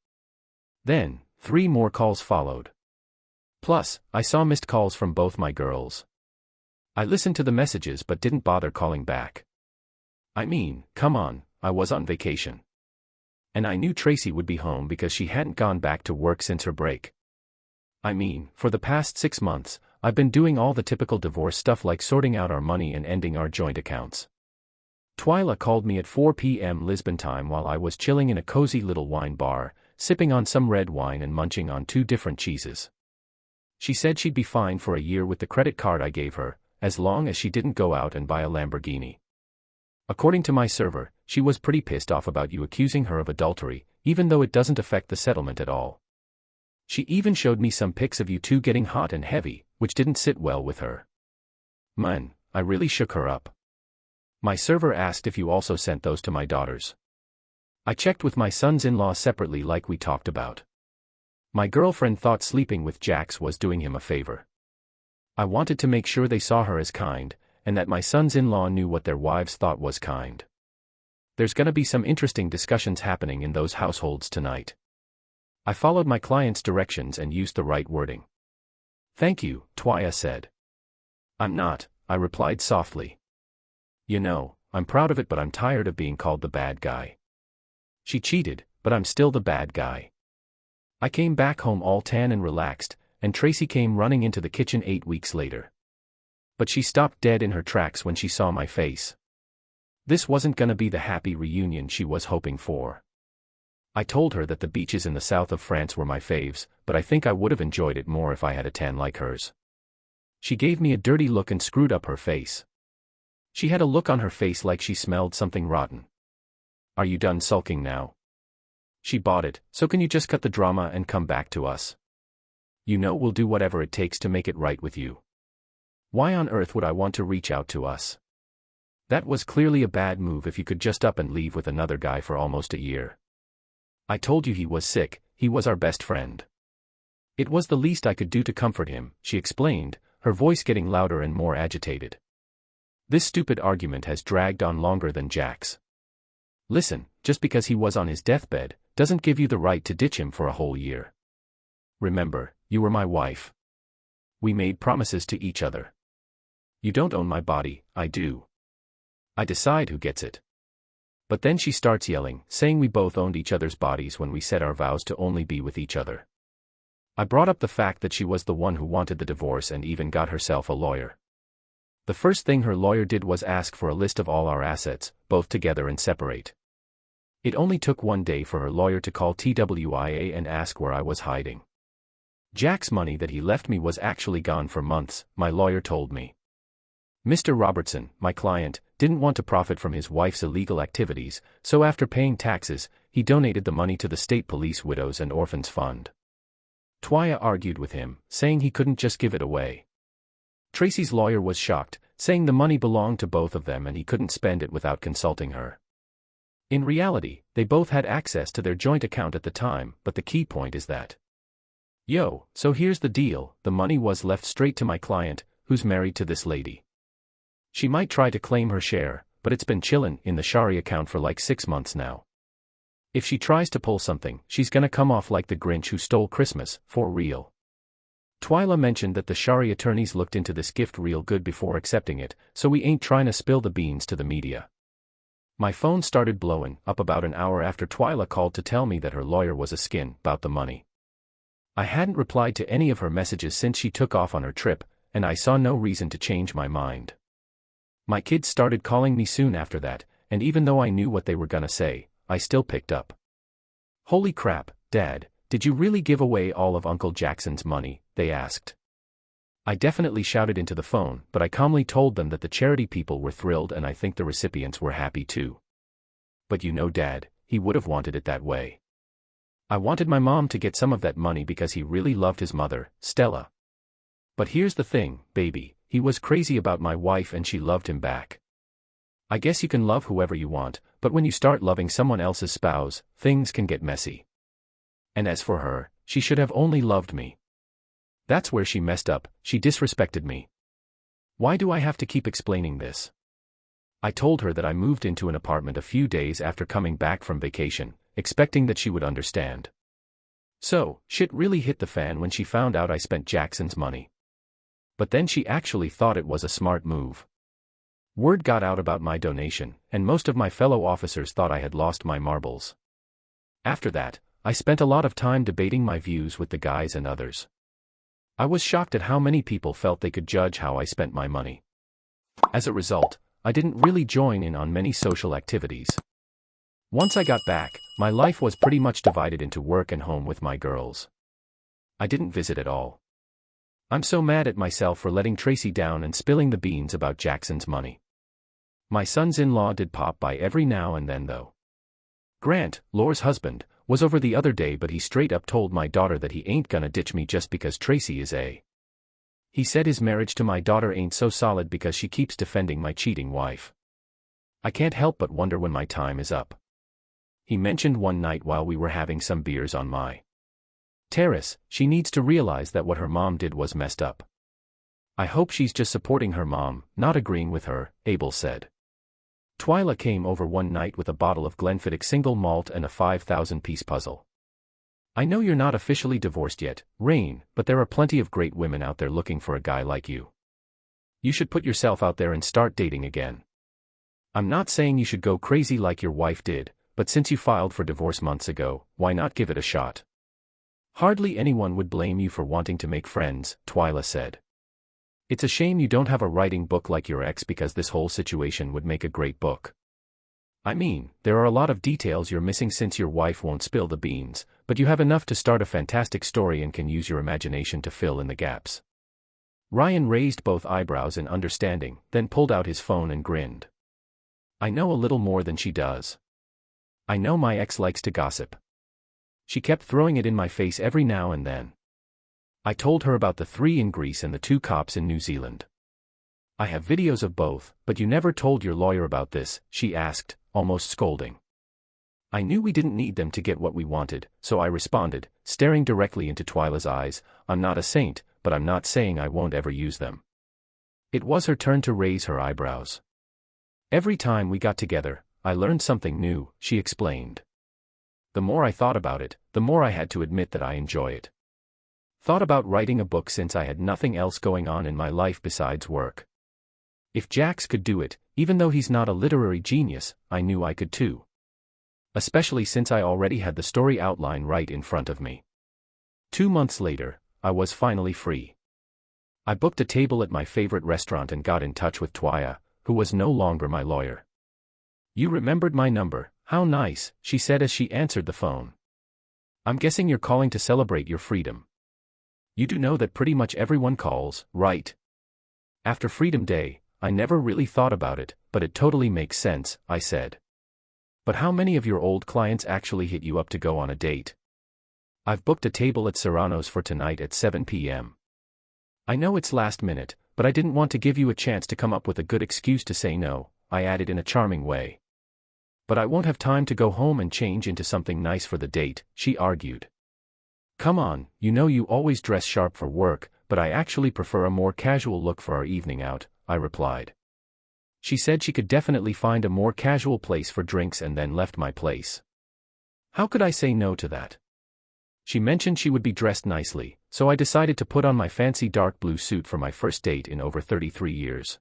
Then, 3 more calls followed. Plus, I saw missed calls from both my girls. I listened to the messages but didn't bother calling back. I mean, come on, I was on vacation. And I knew Tracy would be home because she hadn't gone back to work since her break. I mean, for the past 6 months, I've been doing all the typical divorce stuff like sorting out our money and ending our joint accounts. Twyla called me at 4 p.m. Lisbon time while I was chilling in a cozy little wine bar, sipping on some red wine and munching on 2 different cheeses. She said she'd be fine for a year with the credit card I gave her, as long as she didn't go out and buy a Lamborghini. According to my server, she was pretty pissed off about you accusing her of adultery, even though it doesn't affect the settlement at all. She even showed me some pics of you two getting hot and heavy, which didn't sit well with her. Man, I really shook her up. My server asked if you also sent those to my daughters. I checked with my sons-in-law separately like we talked about. My girlfriend thought sleeping with Jax was doing him a favor. I wanted to make sure they saw her as kind, and that my sons-in-law knew what their wives thought was kind. There's gonna be some interesting discussions happening in those households tonight. I followed my client's directions and used the right wording. "Thank you," Twyla said. "I'm not," I replied softly. "You know, I'm proud of it, but I'm tired of being called the bad guy. She cheated, but I'm still the bad guy." I came back home all tan and relaxed, and Tracy came running into the kitchen 8 weeks later. But she stopped dead in her tracks when she saw my face. This wasn't gonna be the happy reunion she was hoping for. I told her that the beaches in the south of France were my faves, but I think I would have enjoyed it more if I had a tan like hers. She gave me a dirty look and screwed up her face. She had a look on her face like she smelled something rotten. Are you done sulking now? She bought it, so can you just cut the drama and come back to us? You know we'll do whatever it takes to make it right with you. Why on earth would I want to reach out to us? That was clearly a bad move if you could just up and leave with another guy for almost a year. I told you he was sick, he was our best friend. It was the least I could do to comfort him, she explained, her voice getting louder and more agitated. This stupid argument has dragged on longer than Jack's. Listen, just because he was on his deathbed, doesn't give you the right to ditch him for a whole year. Remember, you were my wife. We made promises to each other. You don't own my body, I do. I decide who gets it. But then she starts yelling, saying we both owned each other's bodies when we said our vows to only be with each other. I brought up the fact that she was the one who wanted the divorce and even got herself a lawyer. The first thing her lawyer did was ask for a list of all our assets, both together and separate. It only took one day for her lawyer to call TWIA and ask where I was hiding. Jack's money that he left me was actually gone for months, my lawyer told me. Mr. Robertson, my client, didn't want to profit from his wife's illegal activities, so after paying taxes, he donated the money to the State Police Widows and Orphans Fund. Twia argued with him, saying he couldn't just give it away. Tracy's lawyer was shocked, saying the money belonged to both of them and he couldn't spend it without consulting her. In reality, they both had access to their joint account at the time, but the key point is that. So here's the deal, the money was left straight to my client, who's married to this lady. She might try to claim her share, but it's been chillin' in the Shari account for like 6 months now. If she tries to pull something, she's gonna come off like the Grinch who stole Christmas, for real. Twyla mentioned that the Shari attorneys looked into this gift real good before accepting it, so we ain't trying to spill the beans to the media. My phone started blowing up about an hour after Twyla called to tell me that her lawyer was a skin about the money. I hadn't replied to any of her messages since she took off on her trip, and I saw no reason to change my mind. My kids started calling me soon after that, and even though I knew what they were gonna say, I still picked up. Holy crap, Dad, did you really give away all of Uncle Jackson's money? They asked. I definitely shouted into the phone, but I calmly told them that the charity people were thrilled and I think the recipients were happy too. But you know Dad, he would have wanted it that way. I wanted my mom to get some of that money because he really loved his mother, Stella. But here's the thing, baby, he was crazy about my wife and she loved him back. I guess you can love whoever you want, but when you start loving someone else's spouse, things can get messy. And as for her, she should have only loved me. That's where she messed up, she disrespected me. Why do I have to keep explaining this? I told her that I moved into an apartment a few days after coming back from vacation, expecting that she would understand. So, shit really hit the fan when she found out I spent Jackson's money. But then she actually thought it was a smart move. Word got out about my donation, and most of my fellow officers thought I had lost my marbles. After that, I spent a lot of time debating my views with the guys and others. I was shocked at how many people felt they could judge how I spent my money. As a result, I didn't really join in on many social activities. Once I got back, my life was pretty much divided into work and home with my girls. I didn't visit at all. I'm so mad at myself for letting Tracy down and spilling the beans about Jackson's money. My sons-in-law did pop by every now and then though. Grant, Laura's husband, was over the other day but he straight up told my daughter that he ain't gonna ditch me just because Tracy is a. He said his marriage to my daughter ain't so solid because she keeps defending my cheating wife. I can't help but wonder when my time is up. He mentioned one night while we were having some beers on my terrace, she needs to realize that what her mom did was messed up. I hope she's just supporting her mom, not agreeing with her, Abel said. Twyla came over one night with a bottle of Glenfiddich single malt and a 5,000-piece puzzle. I know you're not officially divorced yet, Rain, but there are plenty of great women out there looking for a guy like you. You should put yourself out there and start dating again. I'm not saying you should go crazy like your wife did, but since you filed for divorce months ago, why not give it a shot? Hardly anyone would blame you for wanting to make friends, Twyla said. It's a shame you don't have a writing book like your ex because this whole situation would make a great book. I mean, there are a lot of details you're missing since your wife won't spill the beans, but you have enough to start a fantastic story and can use your imagination to fill in the gaps. Ryan raised both eyebrows in understanding, then pulled out his phone and grinned. I know a little more than she does. I know my ex likes to gossip. She kept throwing it in my face every now and then. I told her about the 3 in Greece and the 2 cops in New Zealand. I have videos of both, but you never told your lawyer about this, she asked, almost scolding. I knew we didn't need them to get what we wanted, so I responded, staring directly into Twyla's eyes, I'm not a saint, but I'm not saying I won't ever use them. It was her turn to raise her eyebrows. Every time we got together, I learned something new, she explained. The more I thought about it, the more I had to admit that I enjoy it. Thought about writing a book since I had nothing else going on in my life besides work. If Jax could do it, even though he's not a literary genius, I knew I could too. Especially since I already had the story outline right in front of me. 2 months later, I was finally free. I booked a table at my favorite restaurant and got in touch with Twyla, who was no longer my lawyer. You remembered my number, how nice, she said as she answered the phone. I'm guessing you're calling to celebrate your freedom. You do know that pretty much everyone calls, right? After Freedom Day, I never really thought about it, but it totally makes sense, I said. But how many of your old clients actually hit you up to go on a date? I've booked a table at Serrano's for tonight at 7 p.m. I know it's last minute, but I didn't want to give you a chance to come up with a good excuse to say no, I added in a charming way. But I won't have time to go home and change into something nice for the date, she argued. Come on, you know you always dress sharp for work, but I actually prefer a more casual look for our evening out, I replied. She said she could definitely find a more casual place for drinks and then left my place. How could I say no to that? She mentioned she would be dressed nicely, so I decided to put on my fancy dark blue suit for my first date in over 33 years.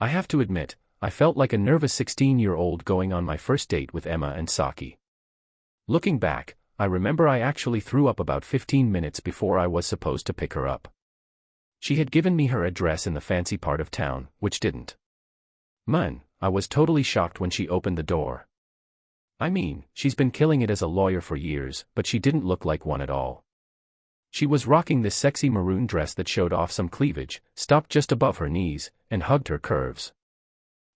I have to admit, I felt like a nervous 16-year-old going on my first date with Emma and Saki. Looking back, I remember I actually threw up about 15 minutes before I was supposed to pick her up. She had given me her address in the fancy part of town, which didn't. Man, I was totally shocked when she opened the door. I mean, she's been killing it as a lawyer for years, but she didn't look like one at all. She was rocking this sexy maroon dress that showed off some cleavage, stopped just above her knees, and hugged her curves.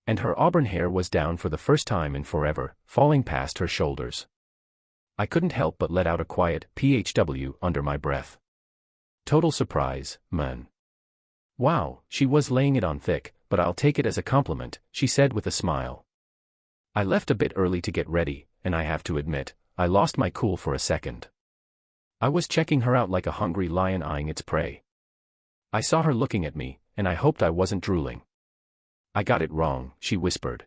And her auburn hair was down for the first time in forever, falling past her shoulders. I couldn't help but let out a quiet PHW under my breath. Total surprise, man. Wow, she was laying it on thick, but I'll take it as a compliment, she said with a smile. I left a bit early to get ready, and I have to admit, I lost my cool for a second. I was checking her out like a hungry lion eyeing its prey. I saw her looking at me, and I hoped I wasn't drooling. I got it wrong, she whispered.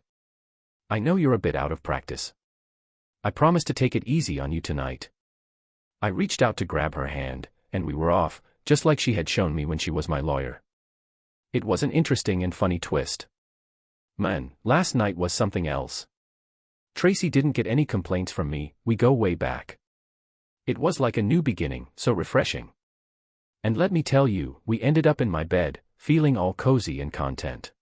I know you're a bit out of practice. I promise to take it easy on you tonight. I reached out to grab her hand, and we were off, just like she had shown me when she was my lawyer. It was an interesting and funny twist. Man, last night was something else. Tracy didn't get any complaints from me, we go way back. It was like a new beginning, so refreshing. And let me tell you, we ended up in my bed, feeling all cozy and content.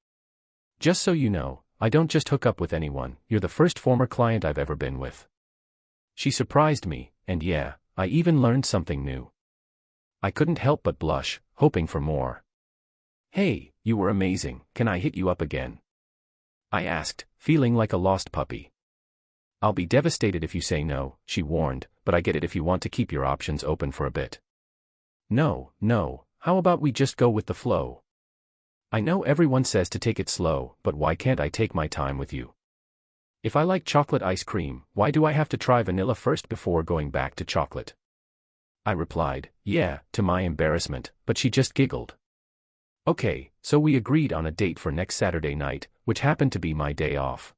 Just so you know, I don't just hook up with anyone, you're the first former client I've ever been with. She surprised me, and yeah, I even learned something new. I couldn't help but blush, hoping for more. Hey, you were amazing, can I hit you up again? I asked, feeling like a lost puppy. I'll be devastated if you say no, she warned, but I get it if you want to keep your options open for a bit. No, how about we just go with the flow? I know everyone says to take it slow, but why can't I take my time with you? If I like chocolate ice cream, why do I have to try vanilla first before going back to chocolate? I replied, yeah, to my embarrassment, but she just giggled. Okay, so we agreed on a date for next Saturday night, which happened to be my day off.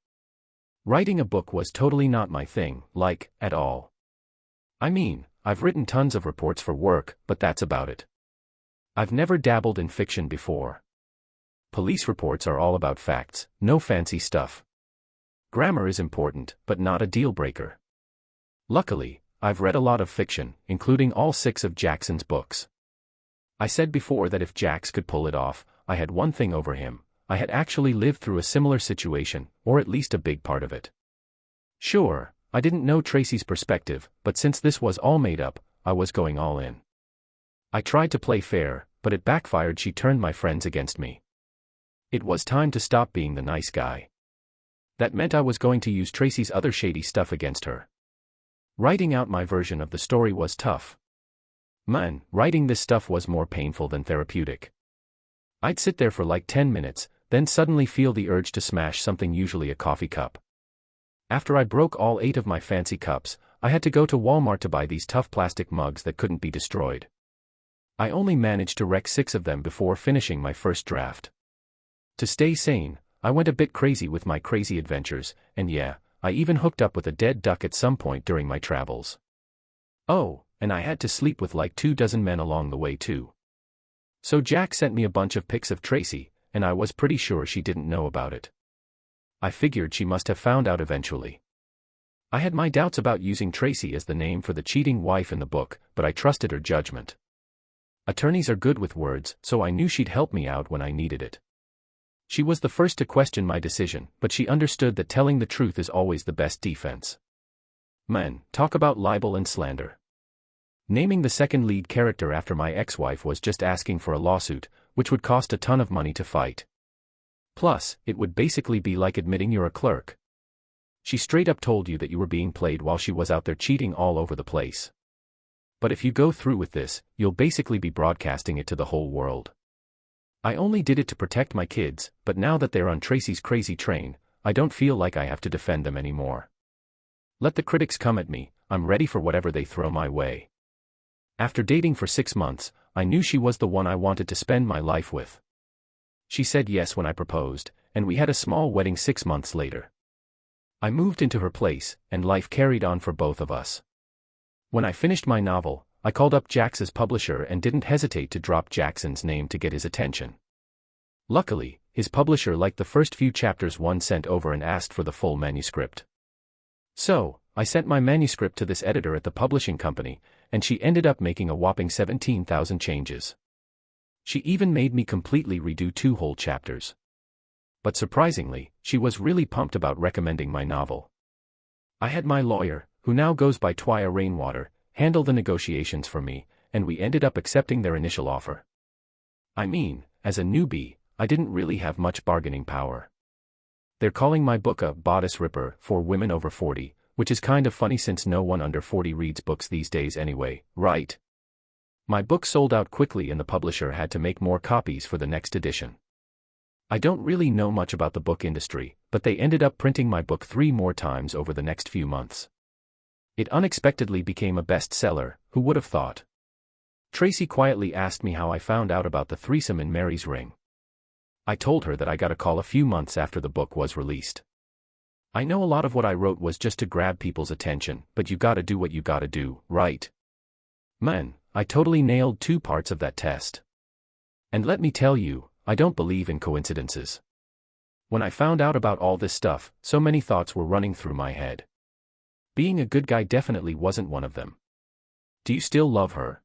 Writing a book was totally not my thing, like, at all. I mean, I've written tons of reports for work, but that's about it. I've never dabbled in fiction before. Police reports are all about facts, no fancy stuff. Grammar is important, but not a deal breaker. Luckily, I've read a lot of fiction, including all 6 of Jackson's books. I said before that if Jax could pull it off, I had one thing over him, I had actually lived through a similar situation, or at least a big part of it. Sure, I didn't know Tracy's perspective, but since this was all made up, I was going all in. I tried to play fair, but it backfired. She turned my friends against me. It was time to stop being the nice guy. That meant I was going to use Tracy's other shady stuff against her. Writing out my version of the story was tough. Man, writing this stuff was more painful than therapeutic. I'd sit there for like 10 minutes, then suddenly feel the urge to smash something, usually a coffee cup. After I broke all 8 of my fancy cups, I had to go to Walmart to buy these tough plastic mugs that couldn't be destroyed. I only managed to wreck 6 of them before finishing my first draft. To stay sane, I went a bit crazy with my crazy adventures, and yeah, I even hooked up with a dead duck at some point during my travels. Oh, and I had to sleep with like 24 men along the way too. So Jack sent me a bunch of pics of Tracy, and I was pretty sure she didn't know about it. I figured she must have found out eventually. I had my doubts about using Tracy as the name for the cheating wife in the book, but I trusted her judgment. Attorneys are good with words, so I knew she'd help me out when I needed it. She was the first to question my decision, but she understood that telling the truth is always the best defense. Man, talk about libel and slander. Naming the second lead character after my ex-wife was just asking for a lawsuit, which would cost a ton of money to fight. Plus, it would basically be like admitting you're a clerk. She straight up told you that you were being played while she was out there cheating all over the place. But if you go through with this, you'll basically be broadcasting it to the whole world. I only did it to protect my kids, but now that they're on Tracy's crazy train, I don't feel like I have to defend them anymore. Let the critics come at me, I'm ready for whatever they throw my way. After dating for 6 months, I knew she was the one I wanted to spend my life with. She said yes when I proposed, and we had a small wedding 6 months later. I moved into her place, and life carried on for both of us. When I finished my novel, I called up Jackson's publisher and didn't hesitate to drop Jackson's name to get his attention. Luckily, his publisher liked the first few chapters one sent over and asked for the full manuscript. So, I sent my manuscript to this editor at the publishing company, and she ended up making a whopping 17,000 changes. She even made me completely redo 2 whole chapters. But surprisingly, she was really pumped about recommending my novel. I had my lawyer, who now goes by Twia Rainwater, handle the negotiations for me, and we ended up accepting their initial offer. I mean, as a newbie, I didn't really have much bargaining power. They're calling my book a bodice ripper for women over 40, which is kind of funny since no one under 40 reads books these days anyway, right? My book sold out quickly and the publisher had to make more copies for the next edition. I don't really know much about the book industry, but they ended up printing my book 3 more times over the next few months. It unexpectedly became a bestseller, who would have thought? Tracy quietly asked me how I found out about the threesome in Mary's ring. I told her that I got a call a few months after the book was released. I know a lot of what I wrote was just to grab people's attention, but you gotta do what you gotta do, right? Man, I totally nailed 2 parts of that test. And let me tell you, I don't believe in coincidences. When I found out about all this stuff, so many thoughts were running through my head. Being a good guy definitely wasn't one of them. Do you still love her?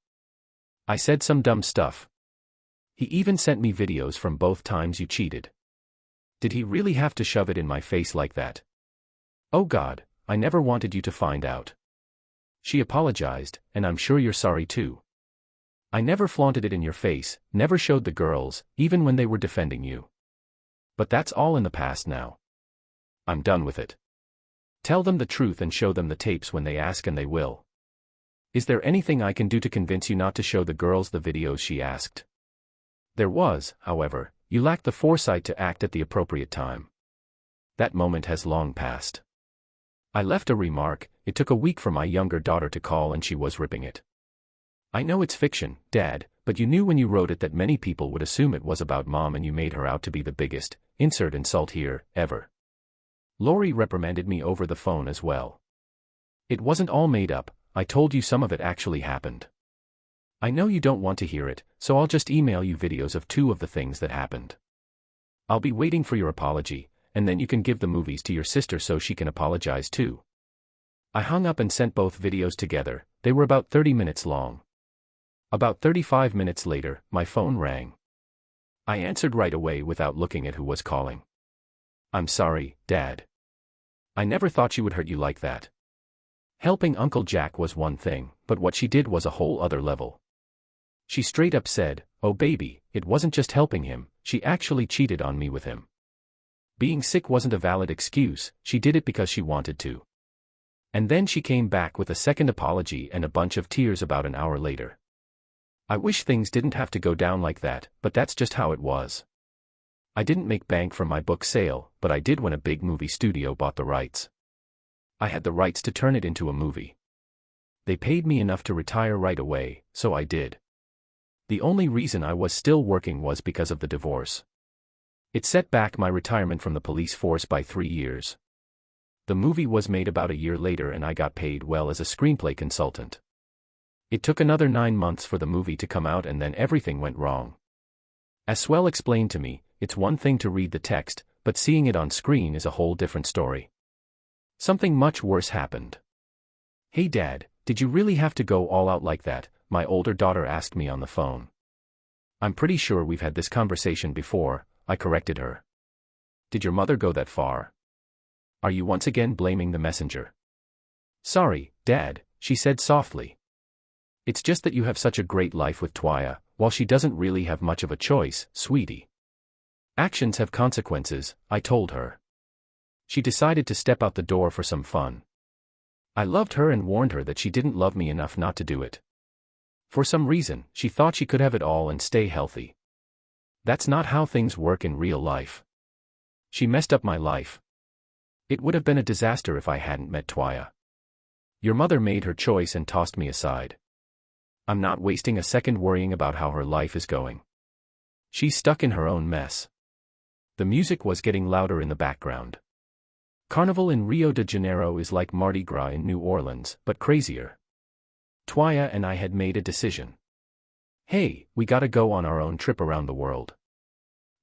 I said some dumb stuff. He even sent me videos from both times you cheated. Did he really have to shove it in my face like that? Oh God, I never wanted you to find out. She apologized, and I'm sure you're sorry too. I never flaunted it in your face, never showed the girls, even when they were defending you. But that's all in the past now. I'm done with it. Tell them the truth and show them the tapes when they ask, and they will. Is there anything I can do to convince you not to show the girls the videos? She asked. There was, however, you lacked the foresight to act at the appropriate time. That moment has long passed. I left a remark. It took a week for my younger daughter to call and she was ripping it. I know it's fiction, Dad, but you knew when you wrote it that many people would assume it was about Mom and you made her out to be the biggest, insert insult here, ever. Lori reprimanded me over the phone as well. It wasn't all made up, I told you some of it actually happened. I know you don't want to hear it, so I'll just email you videos of 2 of the things that happened. I'll be waiting for your apology, and then you can give the movies to your sister so she can apologize too. I hung up and sent both videos together. They were about 30 minutes long. About 35 minutes later, my phone rang. I answered right away without looking at who was calling. I'm sorry, Dad. I never thought she would hurt you like that. Helping Uncle Jack was one thing, but what she did was a whole other level. She straight up said, "Oh baby, it wasn't just helping him, she actually cheated on me with him." Being sick wasn't a valid excuse, she did it because she wanted to. And then she came back with a second apology and a bunch of tears about an hour later. I wish things didn't have to go down like that, but that's just how it was. I didn't make bank from my book sale, but I did when a big movie studio bought the rights. I had the rights to turn it into a movie. They paid me enough to retire right away, so I did. The only reason I was still working was because of the divorce. It set back my retirement from the police force by 3 years. The movie was made about a year later and I got paid well as a screenplay consultant. It took another 9 months for the movie to come out and then everything went wrong. As Swell explained to me, it's one thing to read the text, but seeing it on screen is a whole different story. Something much worse happened. "Hey Dad, did you really have to go all out like that?" my older daughter asked me on the phone. "I'm pretty sure we've had this conversation before," I corrected her. "Did your mother go that far? Are you once again blaming the messenger?" "Sorry, Dad," she said softly. "It's just that you have such a great life with Twaya, while she doesn't really have much of a choice, sweetie. Actions have consequences," I told her. She decided to step out the door for some fun. I loved her and warned her that she didn't love me enough not to do it. For some reason, she thought she could have it all and stay healthy. That's not how things work in real life. She messed up my life. It would have been a disaster if I hadn't met Twaya. Your mother made her choice and tossed me aside. I'm not wasting a second worrying about how her life is going. She's stuck in her own mess. The music was getting louder in the background. Carnival in Rio de Janeiro is like Mardi Gras in New Orleans, but crazier. Twaya and I had made a decision. "Hey, we gotta go on our own trip around the world."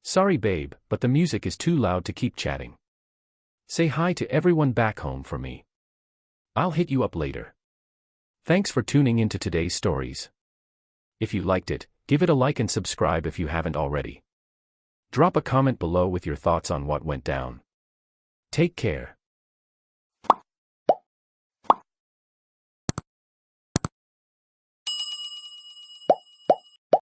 "Sorry babe, but the music is too loud to keep chatting. Say hi to everyone back home for me. I'll hit you up later." Thanks for tuning into today's stories. If you liked it, give it a like and subscribe if you haven't already. Drop a comment below with your thoughts on what went down. Take care.